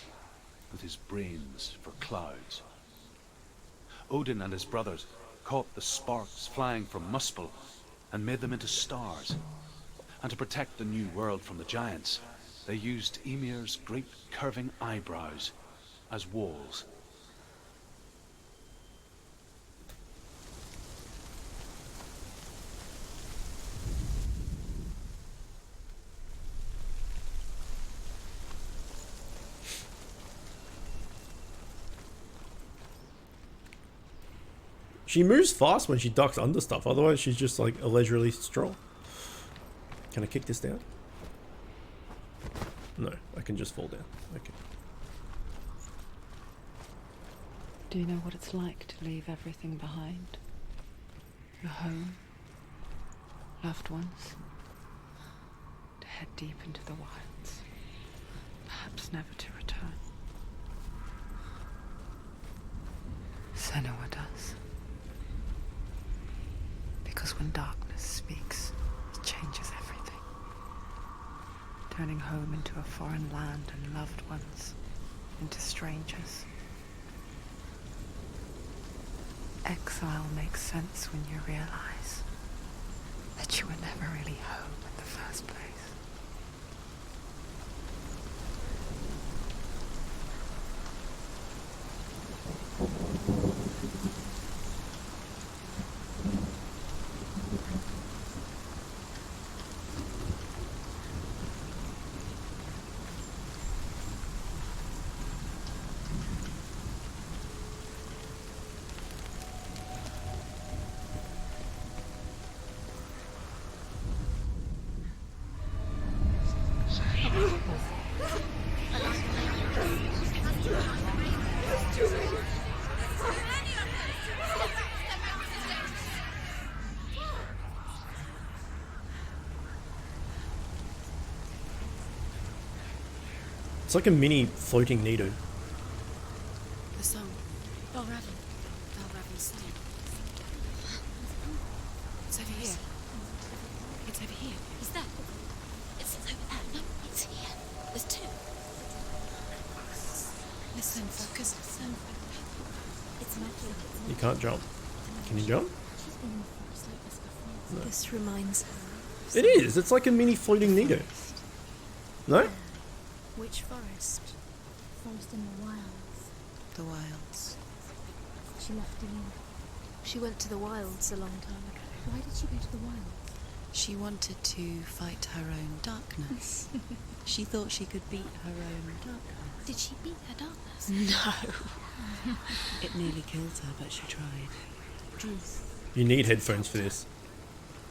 with his brains for clouds. Odin and his brothers caught the sparks flying from Muspel and made them into stars. And to protect the new world from the giants, they used Ymir's great curving eyebrows as walls. she moves fast when she ducks under stuff. Otherwise, she's just like a leisurely stroll. Can I kick this down? No, I can just fall down. Okay. Do you know what it's like to leave everything behind? Your home, loved ones, to head deep into the wilds, perhaps never to return. Senua does. Because when darkness speaks, it changes everything. Turning home into a foreign land and loved ones into strangers. Exile makes sense when you realize that you were never really home in the first place. It's like a mini floating Nido. The song. Valravan's song. It's over here. It's over here. Is that? It's over there. No, it's here. There's two. Listen, focus. Listen. It's MacLeod. You can't jump. Can you jump? She's been in the forest like this before. No. This reminds her. It is. It's like a mini floating Nido. No? Which forest? Forest in the wilds. The wilds. She left again. She went to the wilds a long time ago. Why did she go to the wilds? She wanted to fight her own darkness. She thought she could beat her own darkness. Did she beat her darkness? No. It nearly killed her, but she tried. Druth. You need headphones for this.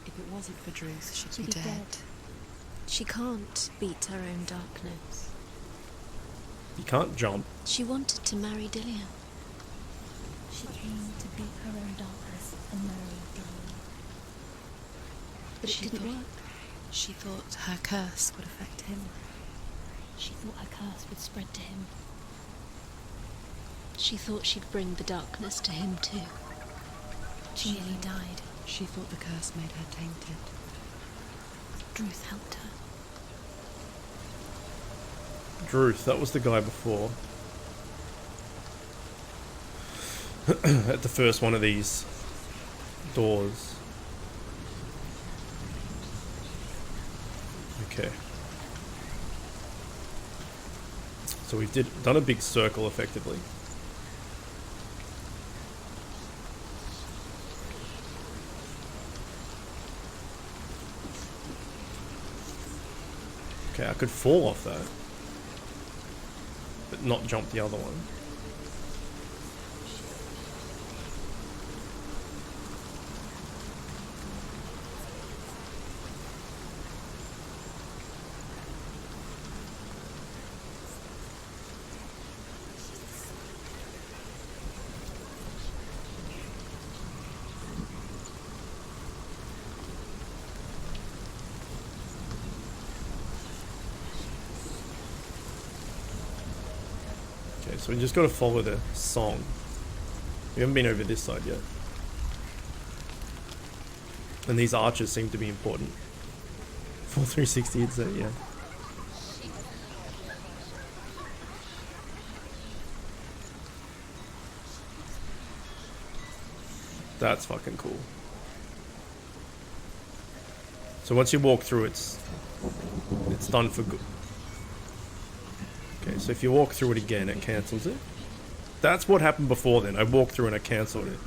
If it wasn't for Druth, she'd She'd be dead. She can't beat her own darkness. You can't jump. She wanted to marry Dillian. She came to beat her own darkness and marry Dillian. But it didn't work. She thought her curse would affect him. She thought her curse would spread to him. She thought she'd bring the darkness to him too. She nearly died. She thought the curse made her tainted. Druth helped her. Druth, that was the guy before. At the first one of these doors. Okay. So we've done a big circle effectively. Okay, I could fall off that, but not jump the other one. So we just got to follow the song. We haven't been over this side yet. And these arches seem to be important. Full 360, it's there, yeah. That's fucking cool. So once you walk through, it's done for good. Okay, so if you walk through it again, it cancels it. That's what happened before then. I walked through and I cancelled it.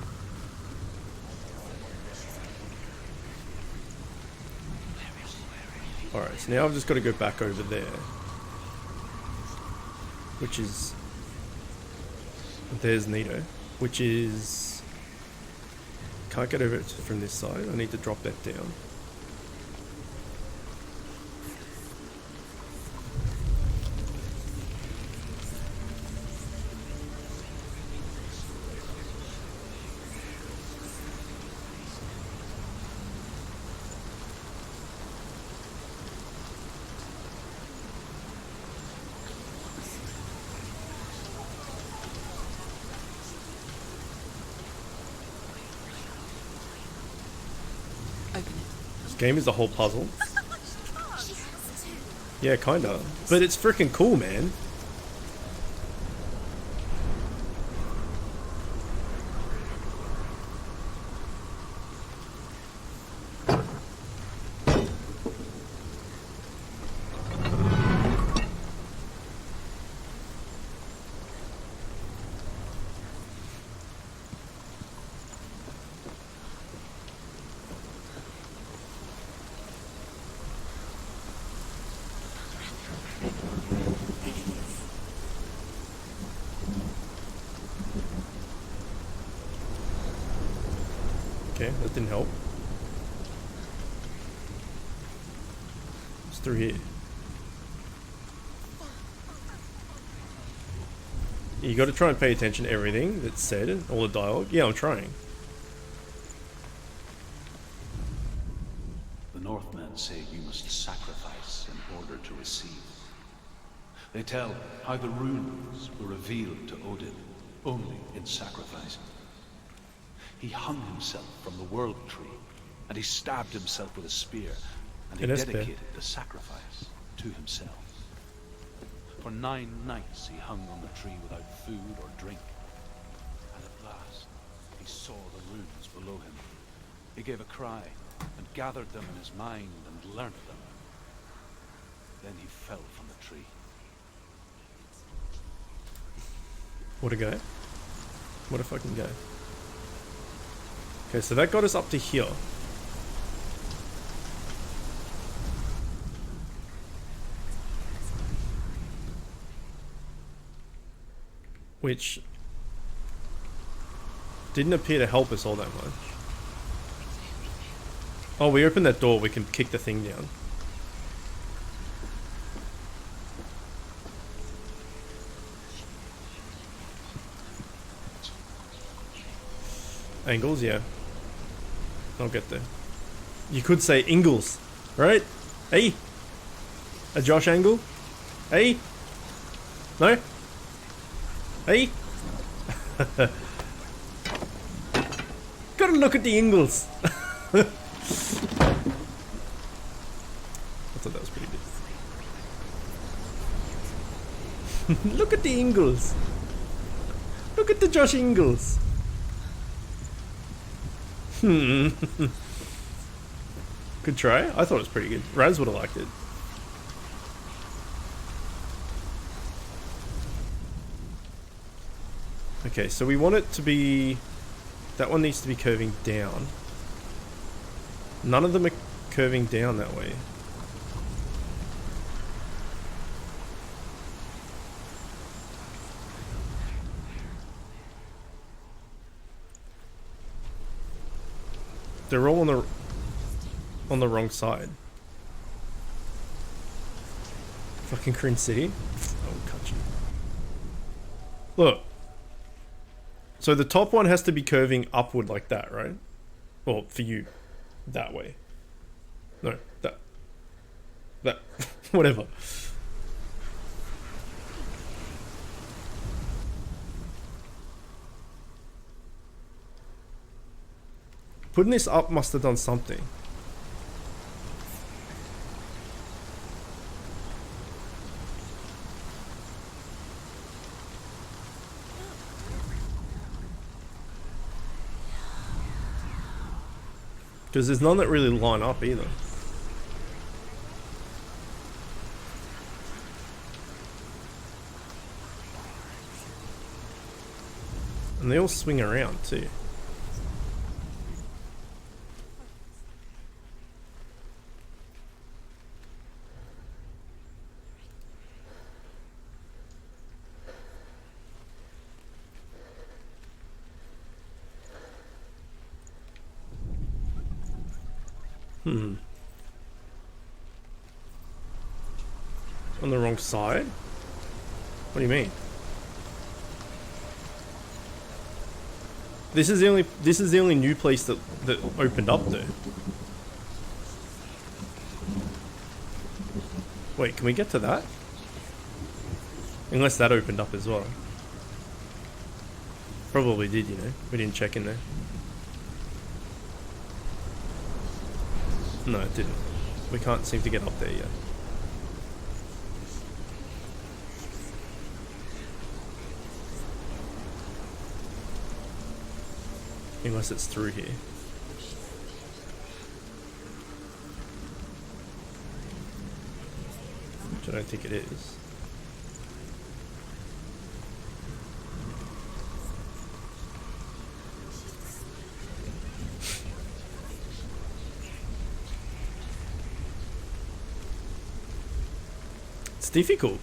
Alright, so now I've just got to go back over there. Which is... There's Nito. Which is... Can't get over it from this side. I need to drop that down. Game is a whole puzzle. Yeah, kinda. But it's freaking cool, man. Okay, that didn't help. It's through here. You got to try and pay attention to everything that's said, all the dialogue. Yeah, I'm trying. The Northmen say you must sacrifice in order to receive. They tell how the runes were revealed to Odin only in sacrifice. He hung himself from the world tree, and he stabbed himself with a spear, and he dedicated the sacrifice to himself. For 9 nights he hung on the tree without food or drink, and at last he saw the runes below him. He gave a cry, and gathered them in his mind and learnt them. Then he fell from the tree. What a guy. What a fucking guy. Okay, so that got us up to here. Which didn't appear to help us all that much. Oh, we opened that door, we can kick the thing down. Angles, yeah. I'll get there. You could say Ingalls, right? Hey? A Josh Angle? Hey? No? Hey? Gotta look at the Ingalls. I thought that was pretty good. Look at the Ingalls. Look at the Josh Ingalls. Good try. I thought it was pretty good. Raz would have liked it. Okay, so we want it to be... That one needs to be curving down. None of them are curving down that way. They're all on the wrong side. Fucking Cringe City. Oh, cut you. Look. So the top one has to be curving upward like that, right? Well, for you, that way. No, that. Whatever. Putting this up must have done something. Because there's none that really line up either. And they all swing around too. On the wrong side? What do you mean? This is the only new place that opened up though. Wait, can we get to that? Unless that opened up as well. Probably did, you know. We didn't check in there. No, it didn't. We can't seem to get up there yet. Unless it's through here. Which I don't think it is. It's difficult.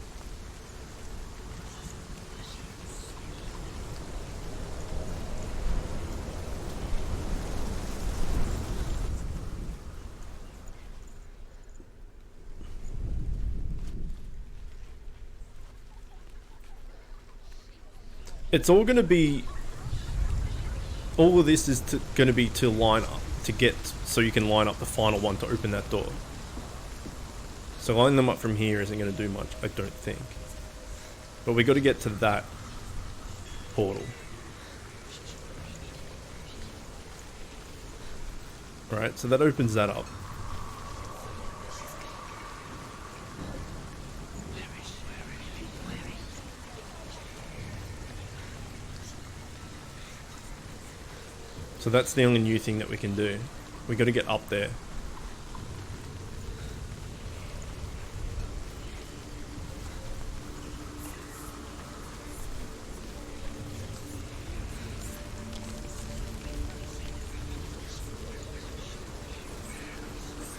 It's all going to be, all of this is going to be to line up, to get, so you can line up the final one to open that door. So lining them up from here isn't going to do much, I don't think. But we got to get to that portal. Right, so that opens that up. So that's the only new thing that we can do. We got to get up there.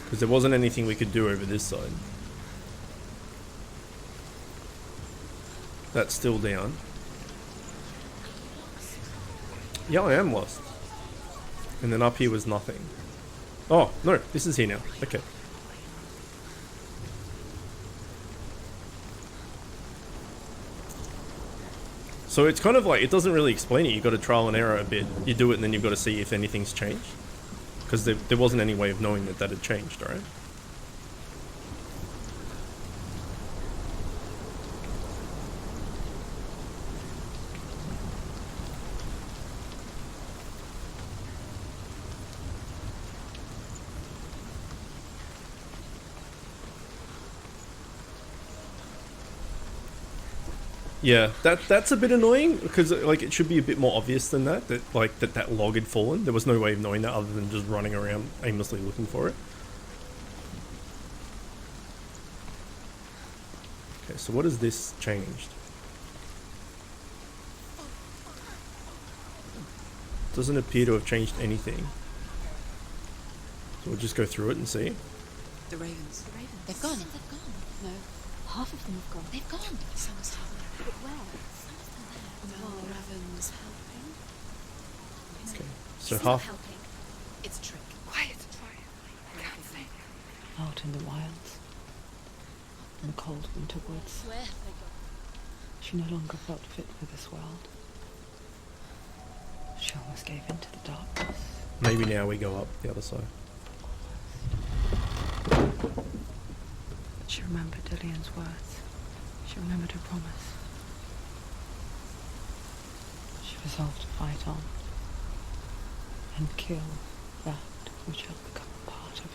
Because there wasn't anything we could do over this side. That's still down. Yeah, I am lost. And then up here was nothing. Oh, no, this is here now. Okay. So it's kind of like, it doesn't really explain it. You've got to trial and error a bit. You do it and then you've got to see if anything's changed. Because there wasn't any way of knowing that had changed, right? Yeah, that's a bit annoying because like it should be a bit more obvious than that. That log had fallen. There was no way of knowing that other than just running around aimlessly looking for it. Okay, so what has this changed? Doesn't appear to have changed anything. So we'll just go through it and see. The ravens. They've gone. They've gone. No. Half of them have gone. They've gone. Someone's helping. But where? The ravens helping. Okay, so It's not half. helping. It's a trick. Quiet. Can't think. Out in the wilds, in the cold winter woods, Where have they gone? she no longer felt fit for this world. She almost gave in to the darkness. Maybe now we go up the other side. She remembered Dillian's words. She remembered her promise. She resolved to fight on and kill that which has become a part of her.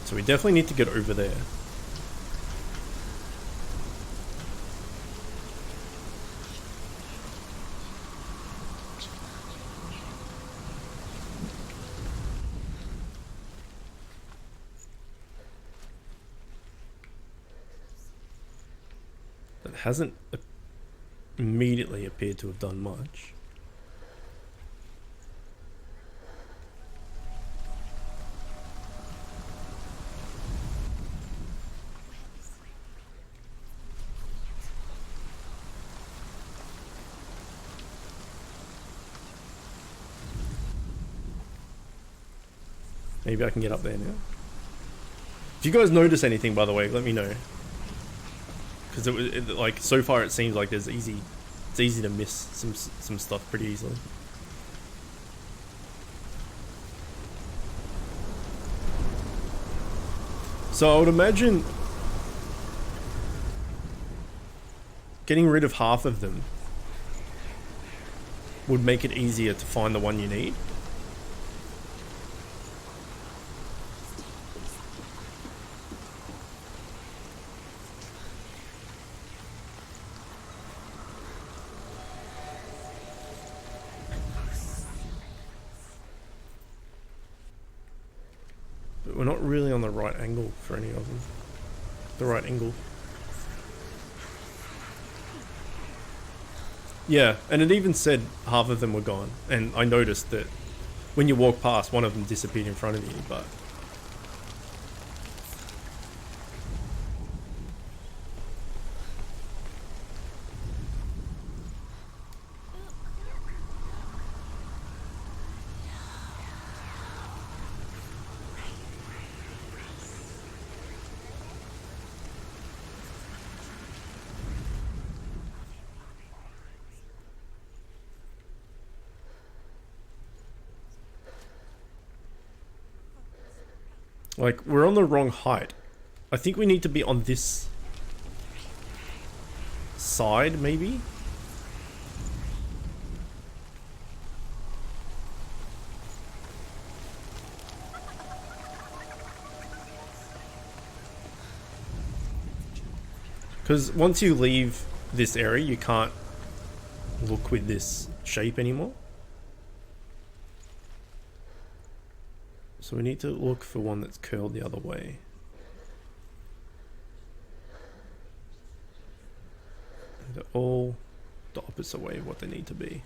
So we definitely need to get over there. That hasn't immediately appeared to have done much. Maybe I can get up there now. If you guys notice anything, by the way, let me know. Because like so far it seems like it's easy to miss some stuff pretty easily. So I would imagine getting rid of half of them would make it easier to find the one you need. But we're not really on the right angle for any of them. The right angle. Yeah, and it even said half of them were gone. And I noticed that when you walk past, one of them disappeared in front of you, but... like, we're on the wrong height. I think we need to be on this side, maybe? Because once you leave this area, you can't look with this shape anymore. So we need to look for one that's curled the other way. They're all the opposite way of what they need to be.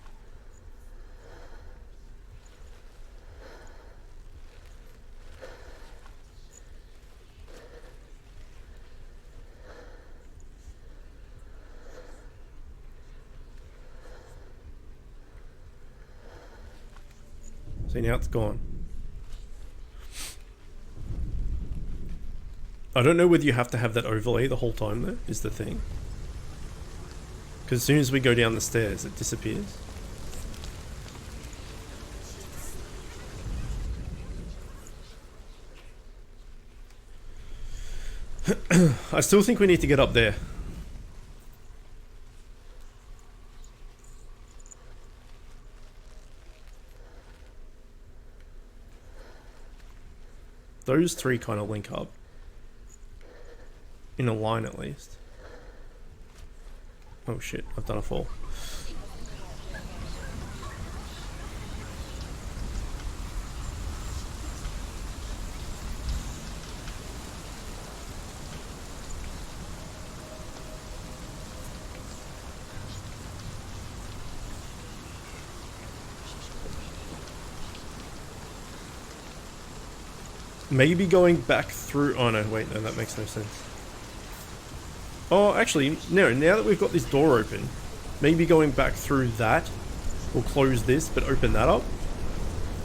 See, now it's gone. I don't know whether you have to have that overlay the whole time though, is the thing. Because as soon as we go down the stairs, it disappears. I still think we need to get up there. Those three kind of link up. In a line at least. Oh shit, I've done a fall. Maybe going back through... Oh no, wait, no, that makes no sense. Oh, actually, no, now that we've got this door open, maybe going back through that will close this, but open that up.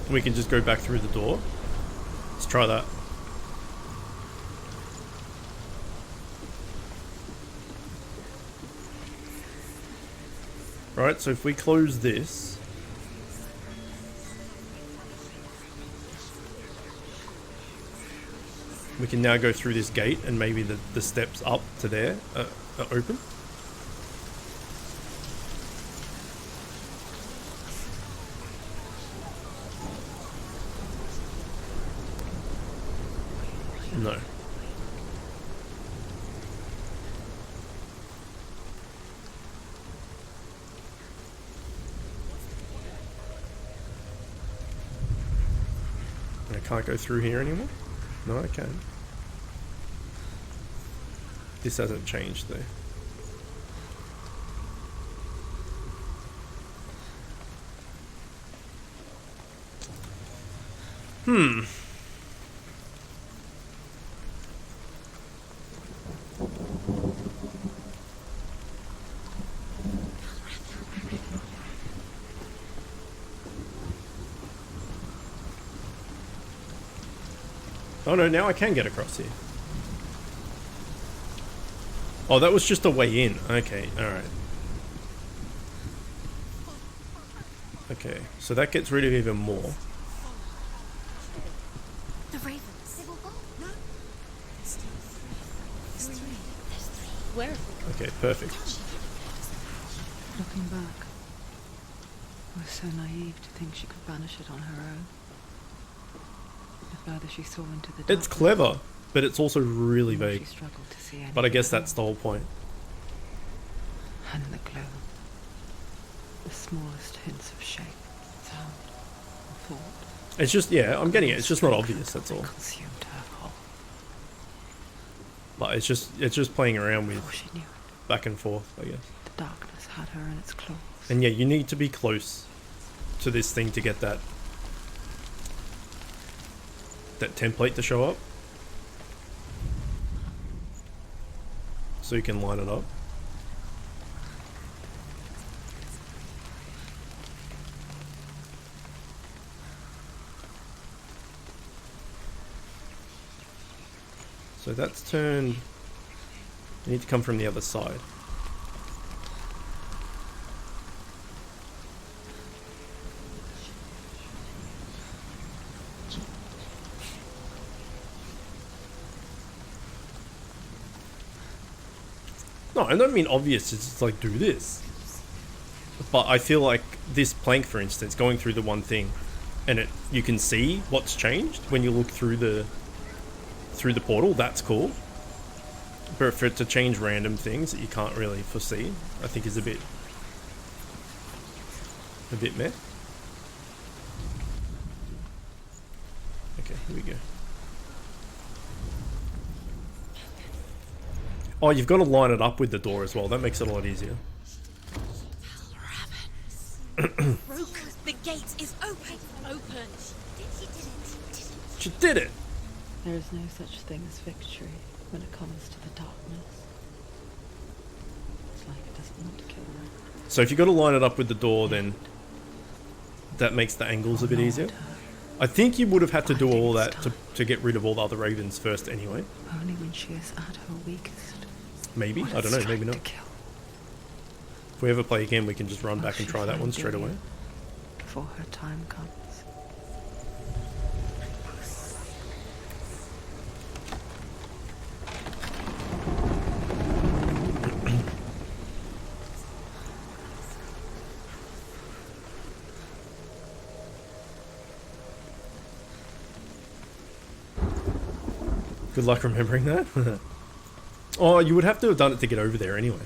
And we can just go back through the door. Let's try that. Right, so if we close this, We can now go through this gate and maybe the steps up to there are open. No. I can't go through here anymore? No, I can. This hasn't changed though. Oh no, now I can get across here. Oh, that was just a way in. Okay, alright. Okay, so that gets rid of even more. The ravens. They've all gone. No. There's still three. There's three. Where have we gone? Okay, perfect. Looking back, I was so naive to think she could banish it on her own. The further she saw into the darkness, It's clever, but it's also really the more vague. she struggled to see But I anything guess at all. that's the whole point. And the glow, the smallest hints of shape, sound, or thought. It's just, yeah, I'm getting it. It's just not obvious, that's all. Consumed her whole. But it's just playing around with Before she knew it, back and forth, I guess. the darkness had her in its claws. And yeah, you need to be close to this thing to get that template to show up. So you can line it up. So that's turned. You need to come from the other side. No, I don't mean obvious, it's just like do this. But I feel like this plank, for instance, going through the one thing, and you can see what's changed when you look through the portal. That's cool. But for it to change random things that you can't really foresee, I think is a bit meh. Okay, here we go. Oh, you've got to line it up with the door as well. That makes it a lot easier. Rook, the gate is open. Open. She did it! There is no such thing as victory when it comes to the darkness. It's like it doesn't want to kill her. So if you've got to line it up with the door, then that makes the angles a bit easier. I think you would have had to do all that to get rid of all the other ravens first anyway. Only when she is at her weakest. Maybe, I don't know, maybe not. If we ever play again, we can just run back and try that one straight away. Before her time comes. Good luck remembering that. Oh, you would have to have done it to get over there anyway.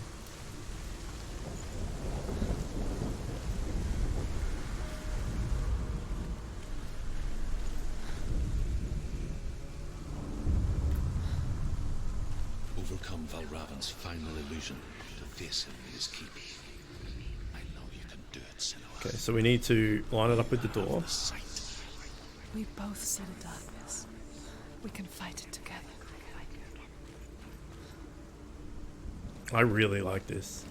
Overcome Valravan's final illusion to face him in his keep. I know you can do it, Senua. Okay, so we need to line it up with the door. We both see the darkness. We can fight it together. I really like this.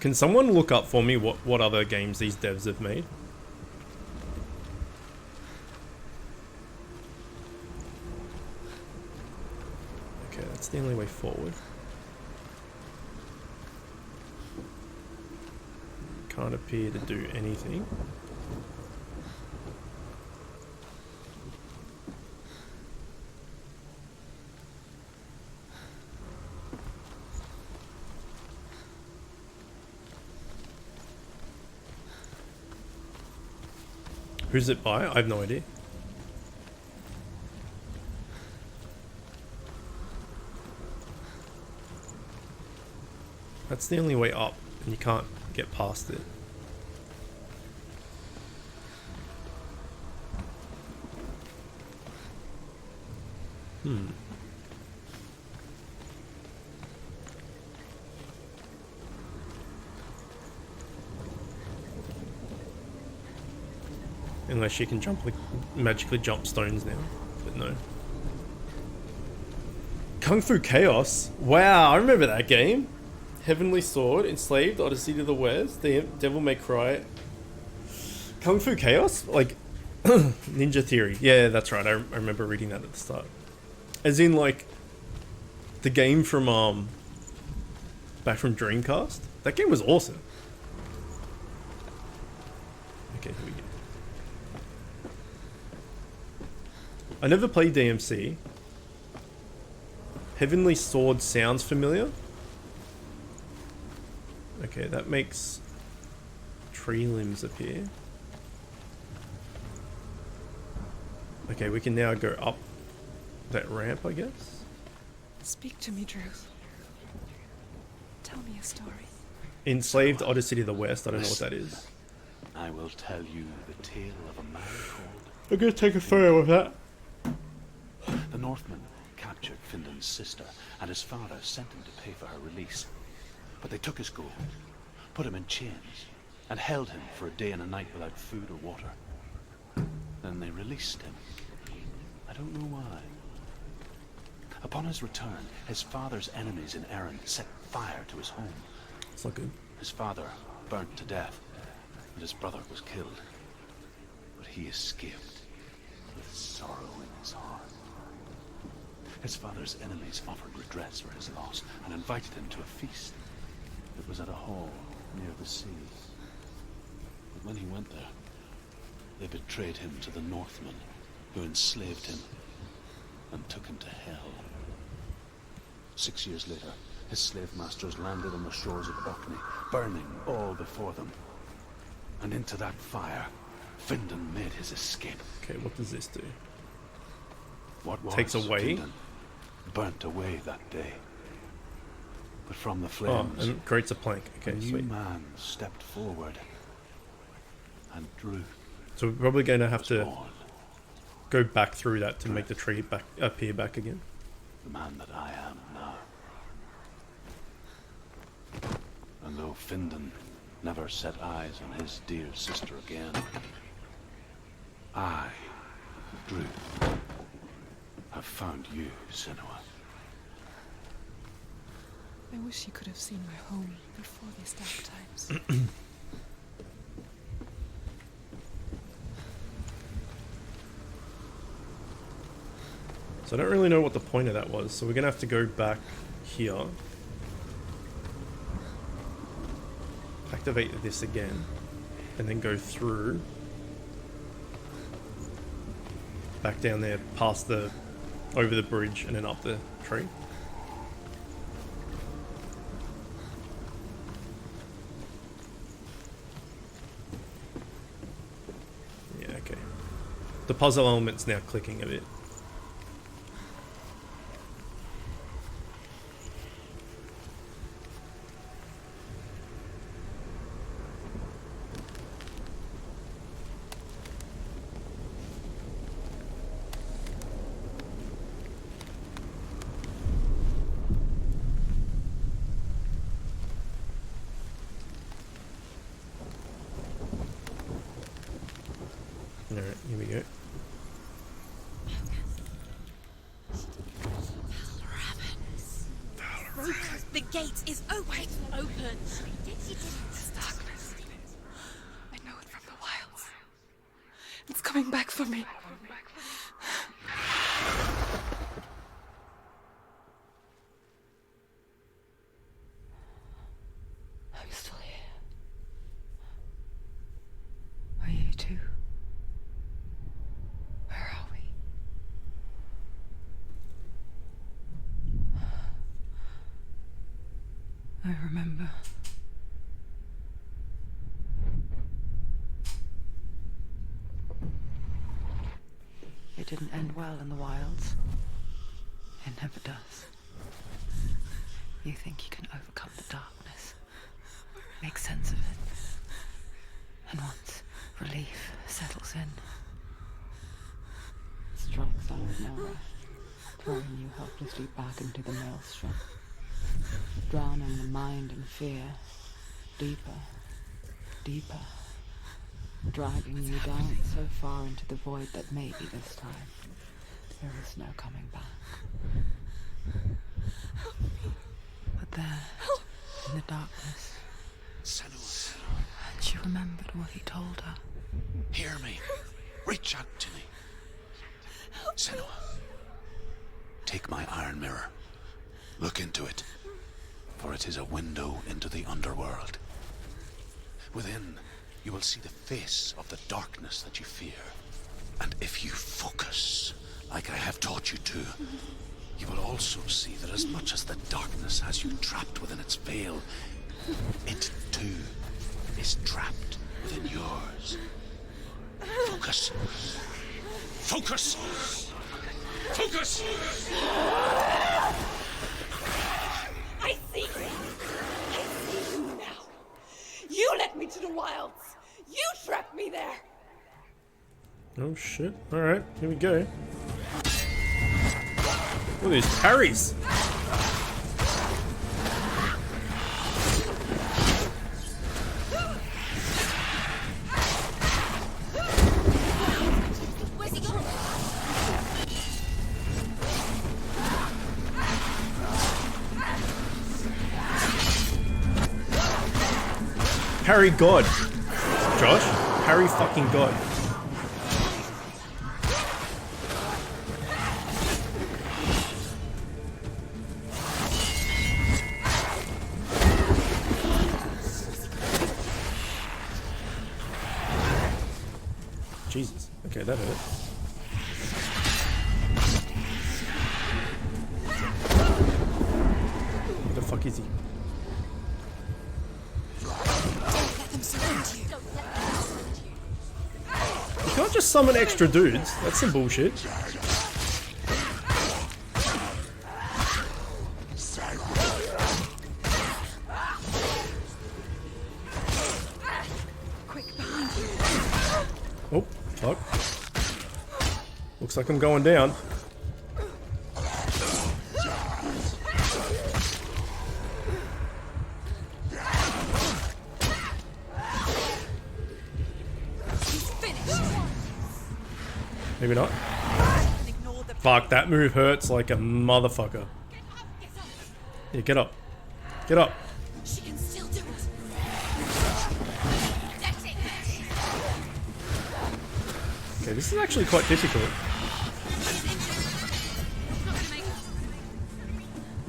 Can someone look up for me what other games these devs have made? Okay, that's the only way forward. Can't appear to do anything. Who's it by? I have no idea. That's the only way up, and you can't get past it. Unless you can jump, like, magically jump stones now, but no. Kung Fu Chaos? Wow, I remember that game. Heavenly Sword, Enslaved, Odyssey to the West, the Devil May Cry. Kung Fu Chaos? Like, Ninja Theory. Yeah, that's right, I remember reading that at the start. As in, like, the game from, back from Dreamcast? That game was awesome. Okay, here we go. I never played DMC. Heavenly Sword sounds familiar. Okay, that makes tree limbs appear. Okay, we can now go up that ramp, I guess. Speak to me, Druth. Tell me a story. Enslaved Odyssey to the West. I don't know what that is. I will tell you the tale of a man called... I'm gonna take a photo of that. The Northman captured Findan's sister, and his father sent him to pay for her release. But they took his gold, put him in chains, and held him for a day and a night without food or water. Then they released him. I don't know why. Upon his return, his father's enemies in Erin set fire to his home. It's not good. His father burnt to death, and his brother was killed. But he escaped with sorrow in his heart. His father's enemies offered redress for his loss and invited him to a feast. It was at a hall near the sea. But when he went there, they betrayed him to the Northmen, who enslaved him and took him to hell. 6 years later, his slave masters landed on the shores of Orkney, burning all before them. And into that fire, Findan made his escape. Okay, what does this do? What was Takes away? Findan burnt away that day. But from the Oh, flames, and creates a plank. Okay, a new sweet. man stepped forward and Druth So we're probably going to have was to born. go back through that to make the tree back appear back again. The man that I am now. And though Findan never set eyes on his dear sister again, I, Druth, have found you, Senua. I wish you could have seen my home before these dark times. So I don't really know what the point of that was, so we're going to have to go back here. Activate this again, and then go through. Back down there, past the, over the bridge, and then up the tree. Yeah, okay. The puzzle element's now clicking a bit. Alright, here we go. The gate is open. Open. This darkness. I know it from the wilds. It's coming back for me. I'm still here. I remember. It didn't end well in the wilds. It never does. You think you can overcome the darkness, make sense of it, and once relief settles in, It strikes out of nowhere, throwing you helplessly back into the maelstrom, drowning the mind in fear, deeper, deeper, dragging you down so far into the void that maybe this time there is no coming back. but there, in the darkness, Senua, and she remembered what he told her. hear me. Reach out to me. Senua, take my iron mirror. Look into it, for it is a window into the underworld. Within, you will see the face of the darkness that you fear. And if you focus, like I have taught you to, you will also see that as much as the darkness has you trapped within its veil, it too is trapped within yours. Focus. Focus! Focus! I see you. I see you now. You led me to the wilds. You trapped me there. Oh shit. Alright, here we go. Look at these parries! Where's he gone? Parry God! Josh? Parry fucking God. Jesus. Okay, that hurt. Where the fuck is he? You can't just summon extra dudes. That's some bullshit. Oh, fuck. Looks like I'm going down. Maybe not. Fuck, that move hurts like a motherfucker. Yeah, get up. Get up. She can still do it. That's it. Okay, this is actually quite difficult.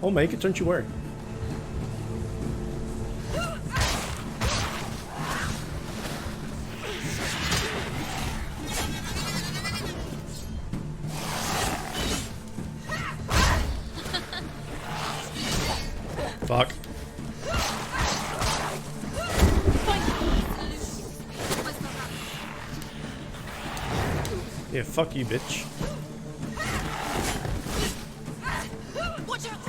I'll make it, don't you worry. Fuck. Yeah, fuck you, bitch. Watch out.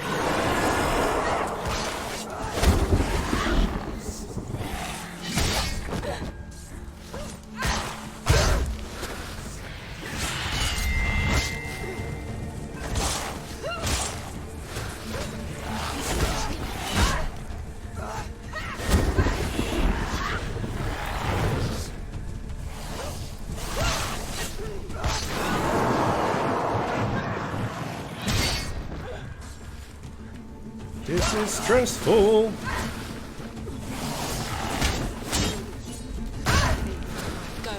This is stressful. Go.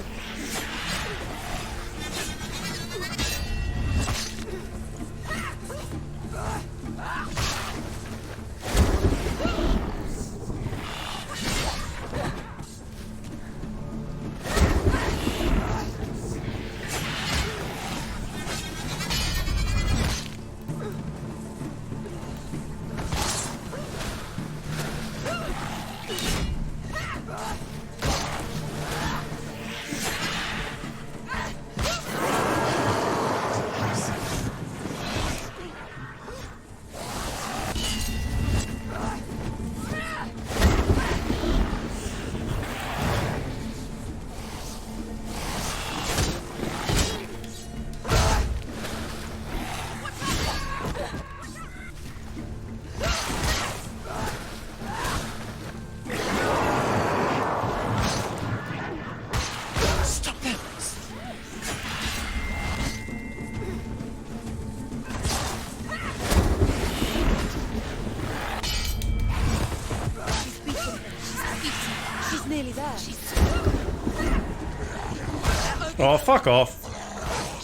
Oh, fuck off.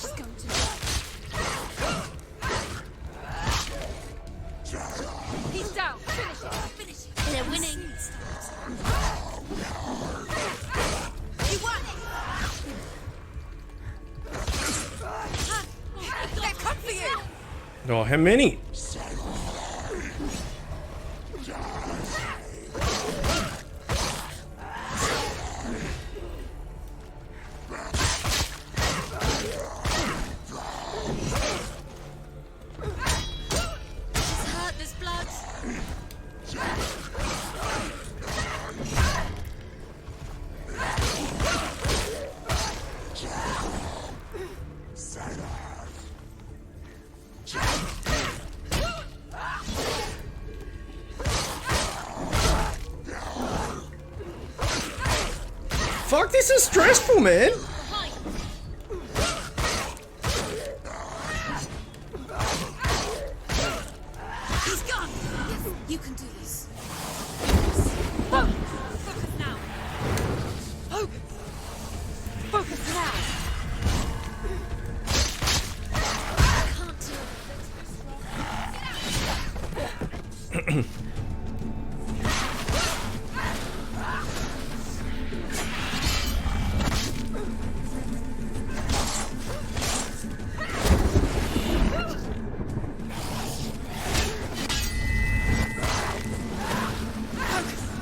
She's going to. He's down. Finish it. Finish it. They're winning. You won. They've come for you. Oh, how many? She's hurt. There's blood. Fuck, this is stressful, man. He's gone. Yes, you can do this. Focus now. Focus now. I can't do it.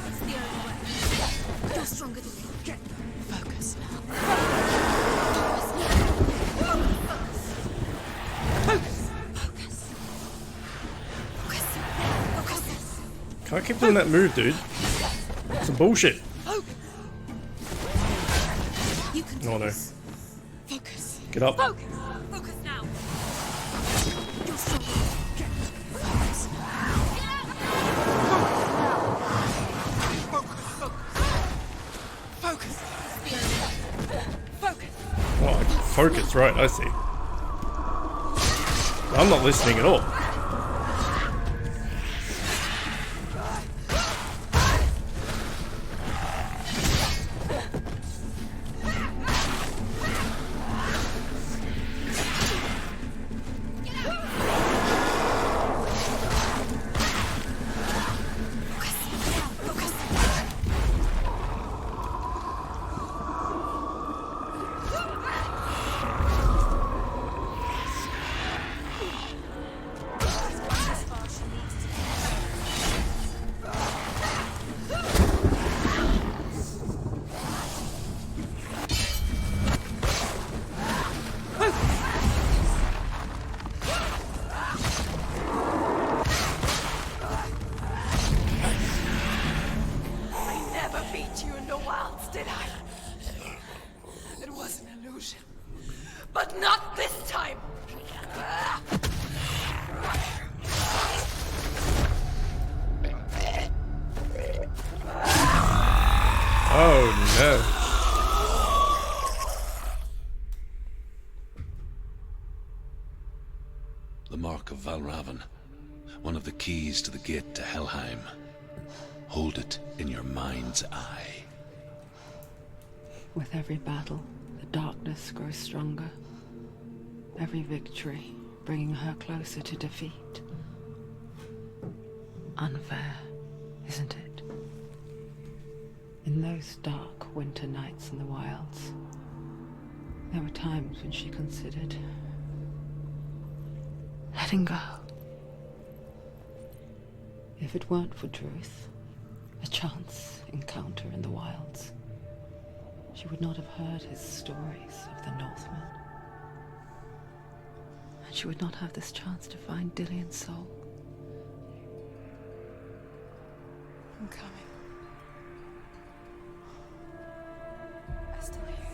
It's the only way. You're stronger than me. Focus now. Can't keep doing that move, dude. Some bullshit. You can do Oh no. this. Focus. Get up. Focus. Focus now. You're stronger. Focus now. Focus. Focus. Oh, focus, right, I see. I'm not listening at all. I never beat you in the wilds, did I? It was an illusion. But not this time! Oh no. The Mark of Valravan. One of the keys to the gate to Helheim. Hold it in your mind's eye. With every battle, the darkness grows stronger. Every victory bringing her closer to defeat. Unfair, isn't it? In those dark winter nights in the wilds, there were times when she considered letting go. If it weren't for Druth, a chance encounter in the wilds, she would not have heard his stories of the Northmen. And she would not have this chance to find Dillion's soul. I'm coming. I still hear you.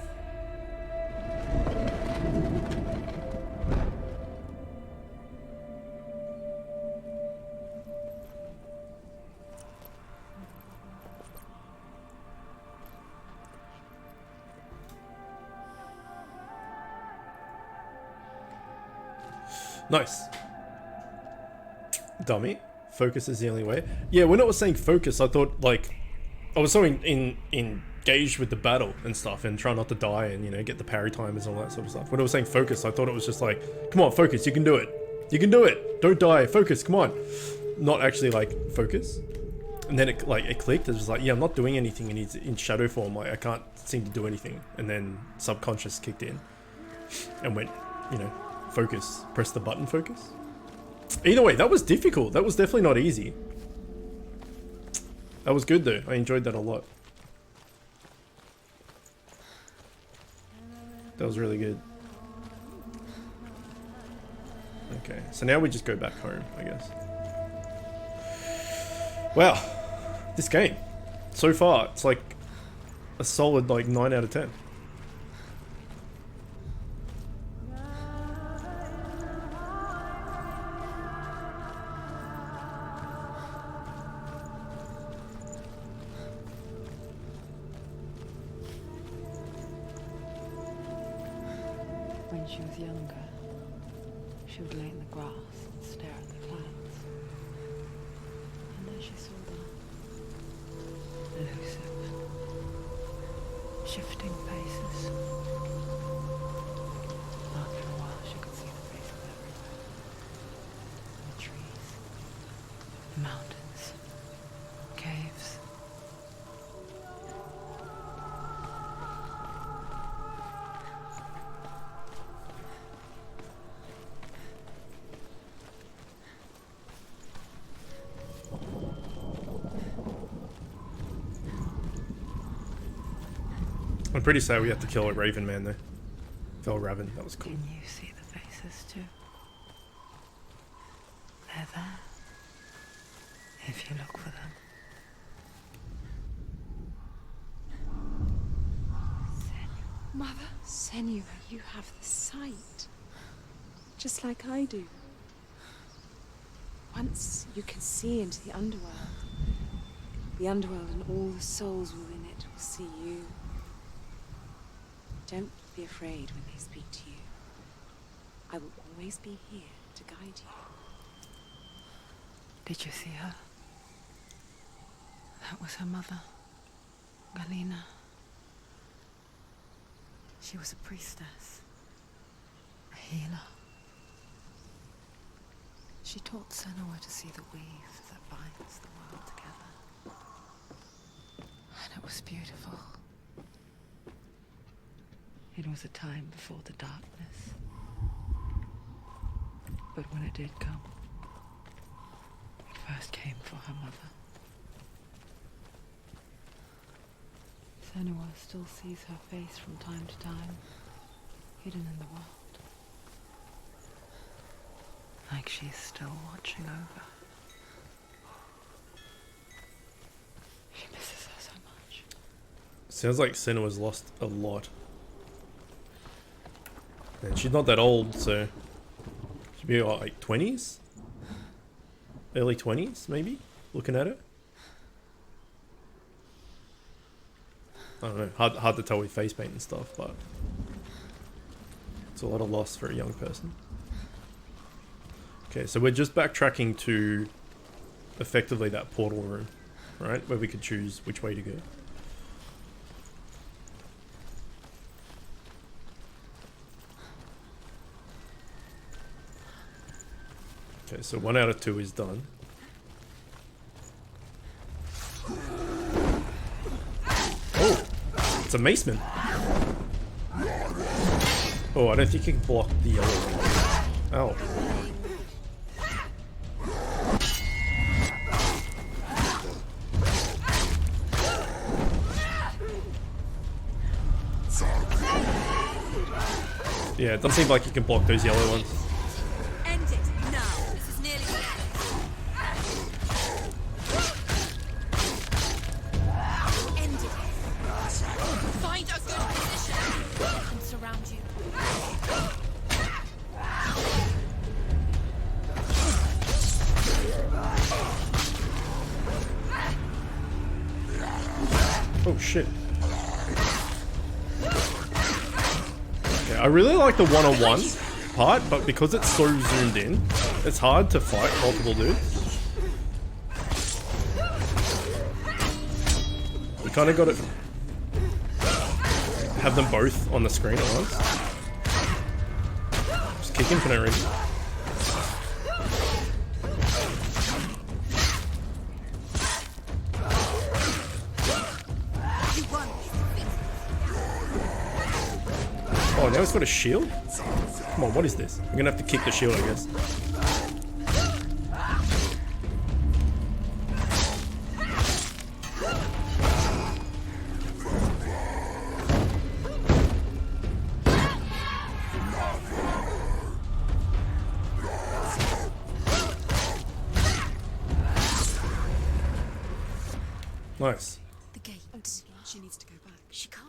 Nice. Dummy. Focus is the only way. Yeah, when I was saying focus, I thought like I was so in engaged with the battle and stuff and try not to die and, you know, get the parry timers and all that sort of stuff. When I was saying focus, I thought it was just like, come on, focus, you can do it. You can do it. Don't die. Focus, come on. Not actually like focus. And then it clicked. It was like, yeah, I'm not doing anything in shadow form. Like I can't seem to do anything. And then subconscious kicked in and went, you know, focus. Press the button, focus. Either way, that was difficult. That was definitely not easy. That was good though. I enjoyed that a lot. That was really good. Okay, so now we just go back home, I guess. Wow, this game, so far, it's like a solid like 9 out of 10. When she was younger, she would lay in the grass and stare at the clouds. And then she saw the elusive, shifting faces. After a while, she could see the faces everywhere. The trees, the mountains, caves. I'm pretty sad we had to kill a Raven man though. Fell Raven, that was cool. Can you see the faces too? They're there. If you look for them. Mother? Senua, you have the sight. Just like I do. Once you can see into the underworld and all the souls within it will see you. Don't be afraid when they speak to you. I will always be here to guide you. Did you see her? That was her mother, Galena. She was a priestess, a healer. She taught Senua to see the weave that binds the world together. And it was beautiful. It was a time before the darkness. But when it did come, it first came for her mother. Senua still sees her face from time to time, hidden in the world. Like she's still watching over. She misses her so much. Sounds like Senua's lost a lot. And she's not that old, so she'd be what, like 20s? Early 20s, maybe? Looking at it? I don't know, hard to tell with face paint and stuff, but it's a lot of loss for a young person. Okay, so we're just backtracking to effectively that portal room, right? Where we could choose which way to go. Okay, so 1 out of 2 is done. Oh, it's a maceman. Oh, I don't think you can block the yellow one. Ow. Yeah, it doesn't seem like you can block those yellow ones. End it now. This is nearly the end. End it. Find a good position and surround you. Oh shit. Okay, I really like the one-on-one part, but because it's so zoomed in, it's hard to fight multiple dudes. You kind of got it. have them both on the screen at once. Just kick him for no reason. Oh, now he's got a shield? Come on, what is this? I'm gonna have to kick the shield, I guess. Nice. The gate. She needs to go back. She can't.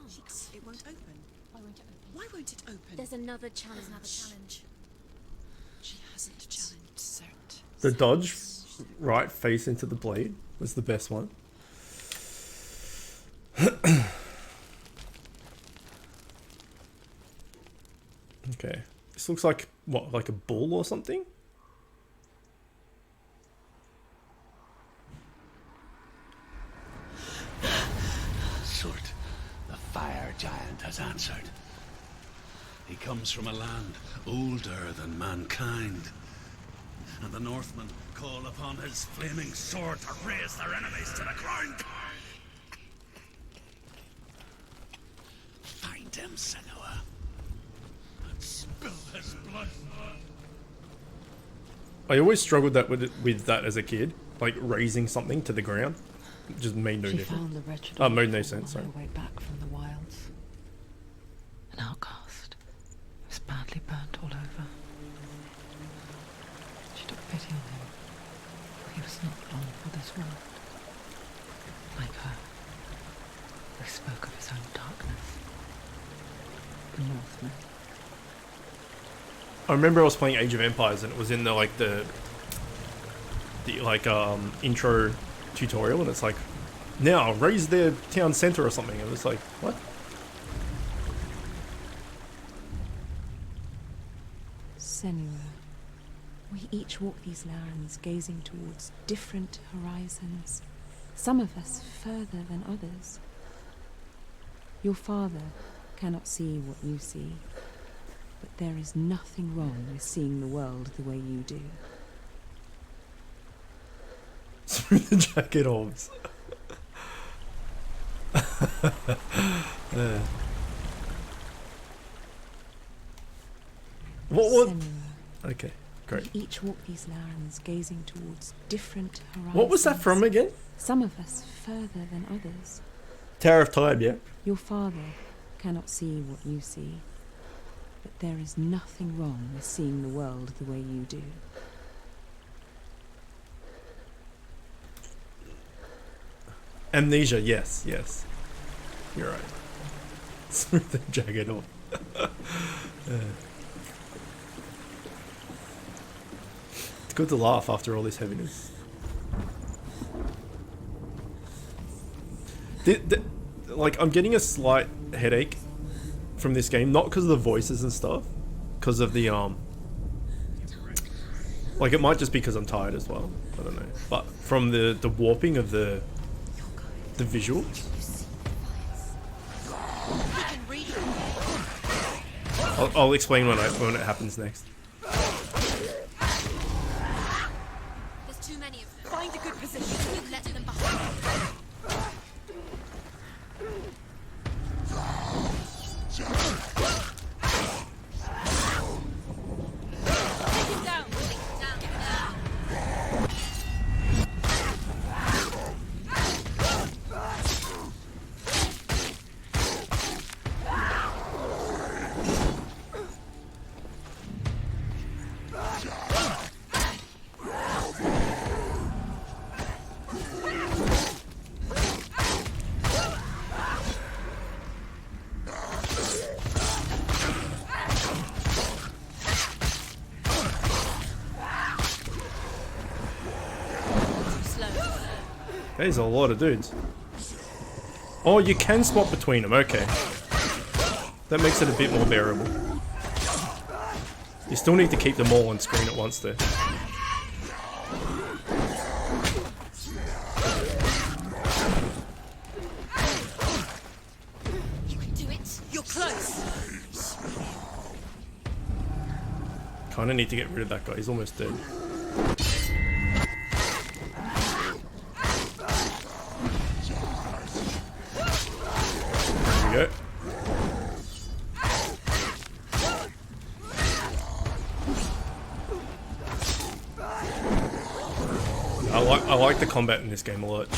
It won't open. Why won't it open? Why won't it open? There's another challenge. She hasn't challenged Cert. The dodge right face into the blade was the best one. Okay. This looks like, what, like a bull or something? Surt, the fire giant has answered. He comes from a land older than mankind. And the Northmen call upon his flaming sword to raise their enemies to the ground. Find him, Senua, and spill his blood. I always struggled with that as a kid, like raising something to the ground. It just made no She difference. found the wretched Made no sense, on sorry. her way back from the wilds. An outcast. Was badly burnt all over. She took pity on him, for he was not long for this world. Like her, he spoke of his own darkness. The Northmen. I remember I was playing Age of Empires and it was in the intro tutorial and it's like, now raise their town center or something. It was like, what? Senua, we each walk these lands gazing towards different horizons, some of us further than others. Your father cannot see what you see, but there is nothing wrong with seeing the world the way you do. Smooth the jacket orbs. What? Senua, Okay, great. we each walk these lands gazing towards different horizons. What was that from again? Some of us further than others. Tower of Time, yeah? Your father cannot see what you see, but there is nothing wrong with seeing the world the way you do. Amnesia, yes. You're right. Smooth the jacket off. It's good to laugh after all this heaviness. Like, I'm getting a slight headache from this game, not because of the voices and stuff, because of the, like, it might just be because I'm tired as well, I don't know, but from the warping of the visuals. I'll explain when it happens next. There's too many of them. Find a good position. You let them behind. Take him down. There's a lot of dudes. Oh, you can swap between them, okay. That makes it a bit more bearable. You still need to keep them all on screen at once though. You can do it. You're kind of need to get rid of that guy. He's almost dead. There we go. I like the combat in this game a lot.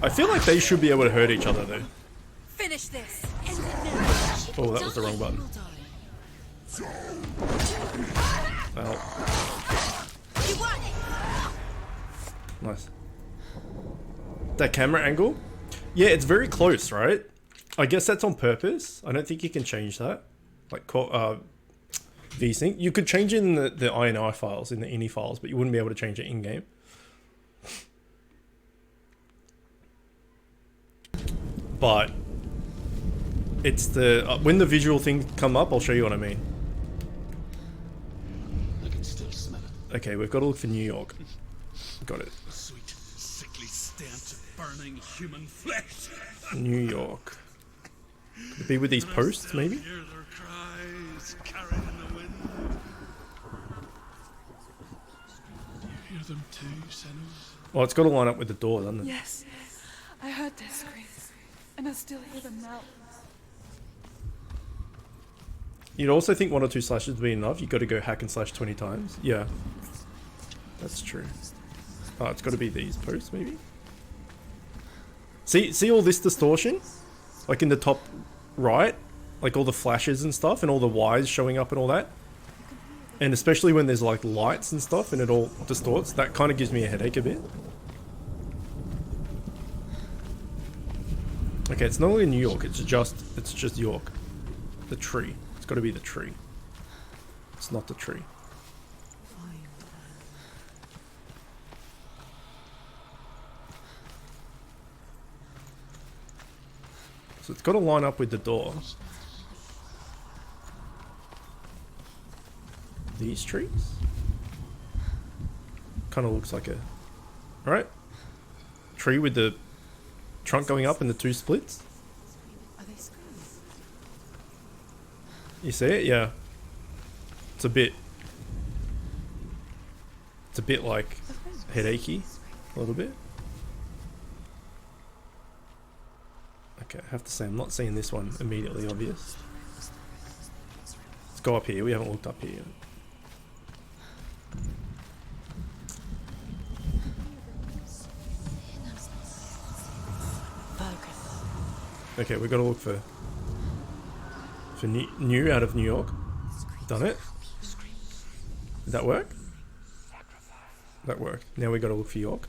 I feel like they should be able to hurt each other though. Finish this. Oh, that was the wrong button. Well. Nice. That camera angle? Yeah, it's very close, right? I guess that's on purpose. I don't think you can change that. Like, VSync. You could change it in the INI files, in the INI files, but you wouldn't be able to change it in-game. But it's the when the visual things come up, I'll show you what I mean. I can still smell it. Okay, we've got to look for New York. Got it. The sweet, sickly stench of burning human flesh. New York. Could it be with these posts, maybe? Hear their cries carried in the wind. Do you hear them too, Senua? Well, it's got to line up with the door, doesn't it? Yes, I heard their screams, and I still hear them now. You'd also think 1 or 2 slashes would be enough. You've got to go hack and slash 20 times. Yeah, that's true. Oh, it's got to be these posts, maybe? See all this distortion? Like in the top right? Like all the flashes and stuff, and all the Ys showing up and all that? And especially when there's like lights and stuff and it all distorts, that kind of gives me a headache a bit. Okay, it's not only New York, it's just York. The tree. It's got to be the tree. It's not the tree. So it's got to line up with the door. These trees? Kind of looks like a... Right? Tree with the trunk going up and the 2 splits? You see it? Yeah. It's a bit like headachy, a little bit. Okay, I have to say I'm not seeing this one immediately obvious. Let's go up here. We haven't looked up here yet. Okay, we've got to look for new out of New York. Done it. Did that work? That worked. Now we got to look for York.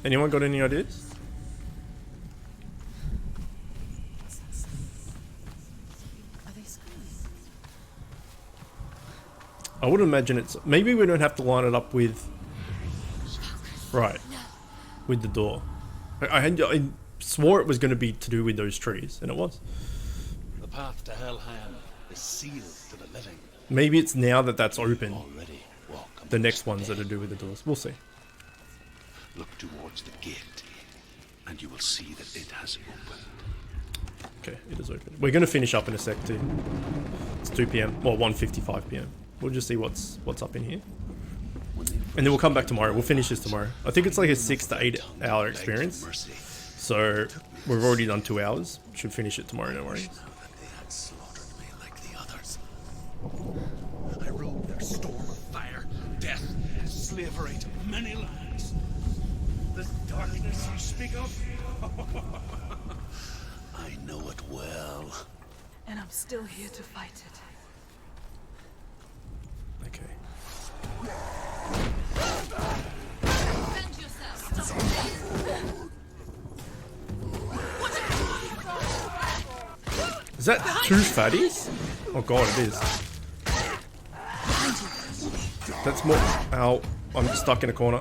Anyone got any ideas? I would imagine it's... Maybe we don't have to line it up with... Right. With the door. I swore it was going to be to do with those trees, and it was. The path to Helheim is sealed to the living. Maybe it's now that that's open. Already walk The next ones that are to do with the doors. We'll see. Look towards the gate, and you will see that it has opened. Okay, it is open. We're going to finish up in a sec too. It's 2 PM. Well, 1:55 PM. We'll just see what's up in here. And then we'll come back tomorrow. We'll finish this tomorrow. I think it's like a 6 to 8 hour experience. So we've already done 2 hours. Should finish it tomorrow, no worries. I rode their storm of fire, death, and slavery to many lands. The darkness you speak of? I know it well. And I'm still here to fight it. Okay. Defend yourself. Is that 2 fatties? Oh god, it is. That's more. Ow, I'm stuck in a corner.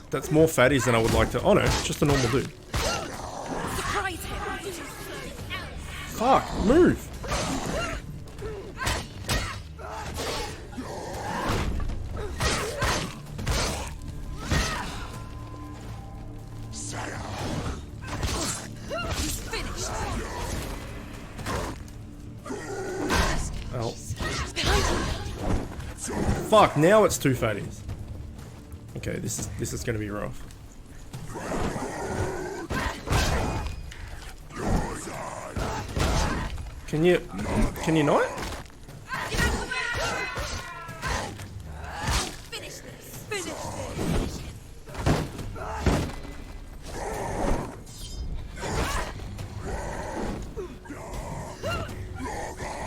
That's more fatties than I would like to. Oh no, it's just a normal dude. Fuck, move! Ow. Fuck, now it's 2 fatties. Okay, this is gonna be rough. Can you not?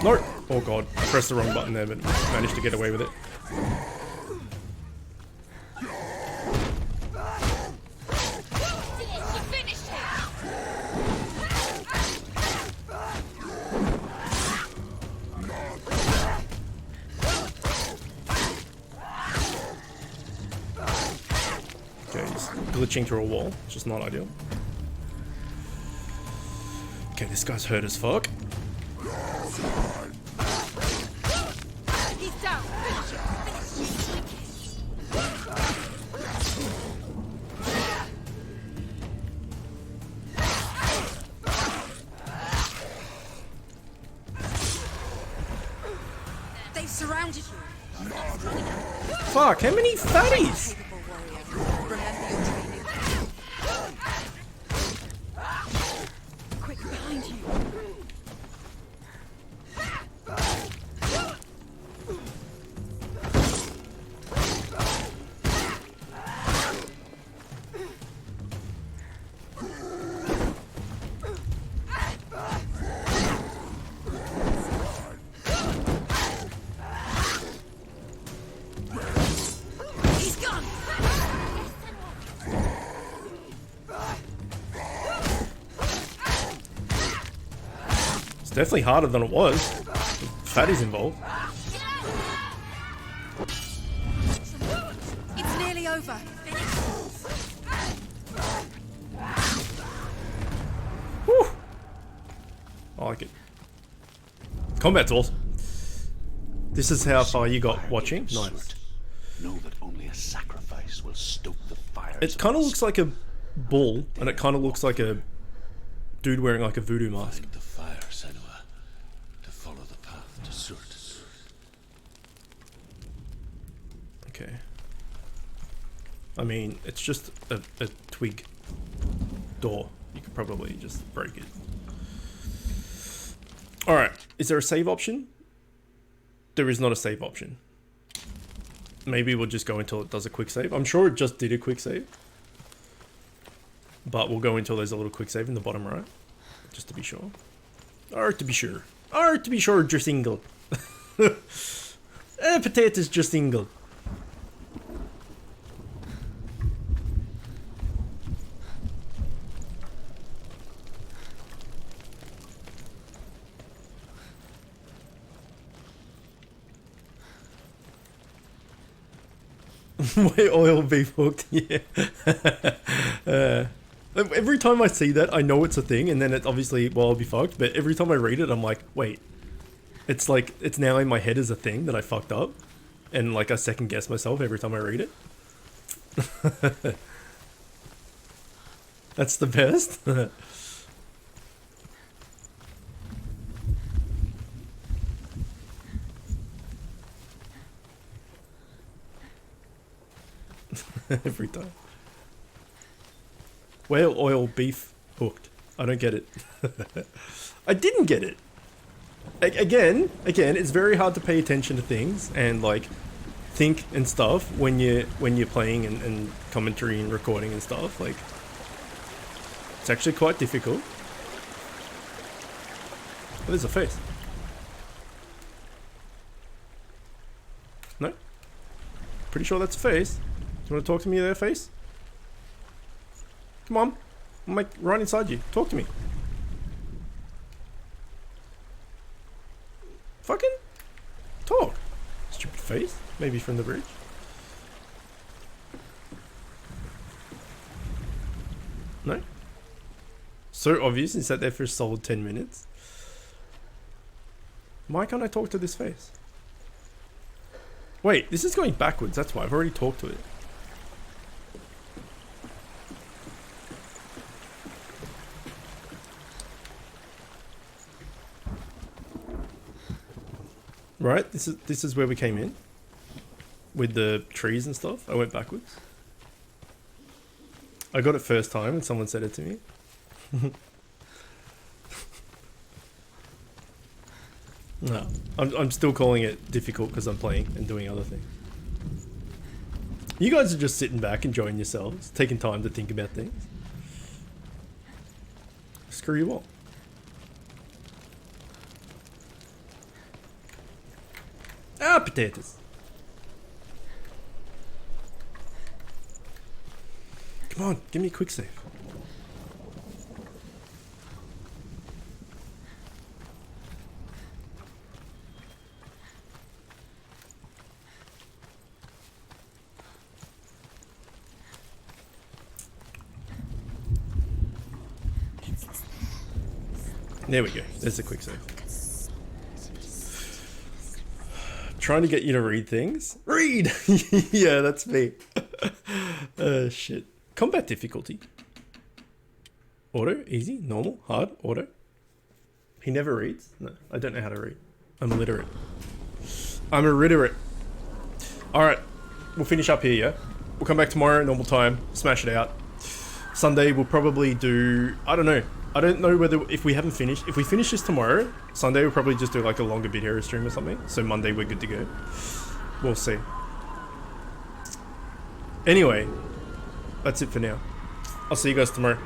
No! Oh god, I pressed the wrong button there, but managed to get away with it. Glitching through a wall, which is not ideal. Okay, this guy's hurt as fuck. He's down. They've surrounded you. Fuck, how many fatties? Quick, behind you. He's gone. It's definitely harder than it was. Fatties involved. It's nearly over. Whew. I like it. Combat's awesome. This is how far you got watching. Nice. Know that only a sacrifice will stoke the fires. It kind of looks like a bull, and it kind of looks like a dude wearing like a voodoo mask. Find the fire, Senua, to follow the path to Surt. Okay. I mean, it's just a twig door. You could probably just break it. Alright, is there a save option? There is not a save option. Maybe we'll just go until it does a quick save. I'm sure it just did a quick save. But we'll go until there's a little quick save in the bottom right. Just to be sure. Or to be sure. Or to be sure, just single. Potatoes just single. Why oil beef hooked? Yeah. Every time I see that, I know it's a thing, and then it obviously, well, I'll be fucked. But every time I read it, I'm like, wait. It's like, it's now in my head as a thing that I fucked up. And like, I second guess myself every time I read it. That's the best. Every time. Whale oil beef hooked. I don't get it. I didn't get it. Again, it's very hard to pay attention to things and like think and stuff when you're playing and commentary and recording and stuff. Like, it's actually quite difficult. Oh, there's a face. No? Pretty sure that's a face. You want to talk to me there, face? Come on. I'm like right inside you. Talk to me. Fucking talk. Stupid face. Maybe from the bridge. No? So obvious and sat there for a solid 10 minutes. Why can't I talk to this face? Wait, this is going backwards. That's why I've already talked to it. Right, this is where we came in with the trees and stuff. I went backwards. I got it first time and someone said it to me. No, I'm still calling it difficult because I'm playing and doing other things. You guys are just sitting back, enjoying yourselves, taking time to think about things. Screw you all. Ah, potatoes. Come on, give me a quick save. There we go. There's a quick save. Trying to get you to read things. Read! Yeah, that's me. Shit. Combat difficulty. Auto, easy, normal, hard, auto. He never reads? No, I don't know how to read. I'm illiterate. I'm illiterate. Alright, we'll finish up here, yeah? We'll come back tomorrow, normal time, smash it out. Sunday we'll probably do, I don't know. I don't know whether, if we haven't finished, if we finish this tomorrow, Sunday we'll probably just do like a longer Bit Hero stream or something. So Monday we're good to go. We'll see. Anyway, that's it for now. I'll see you guys tomorrow.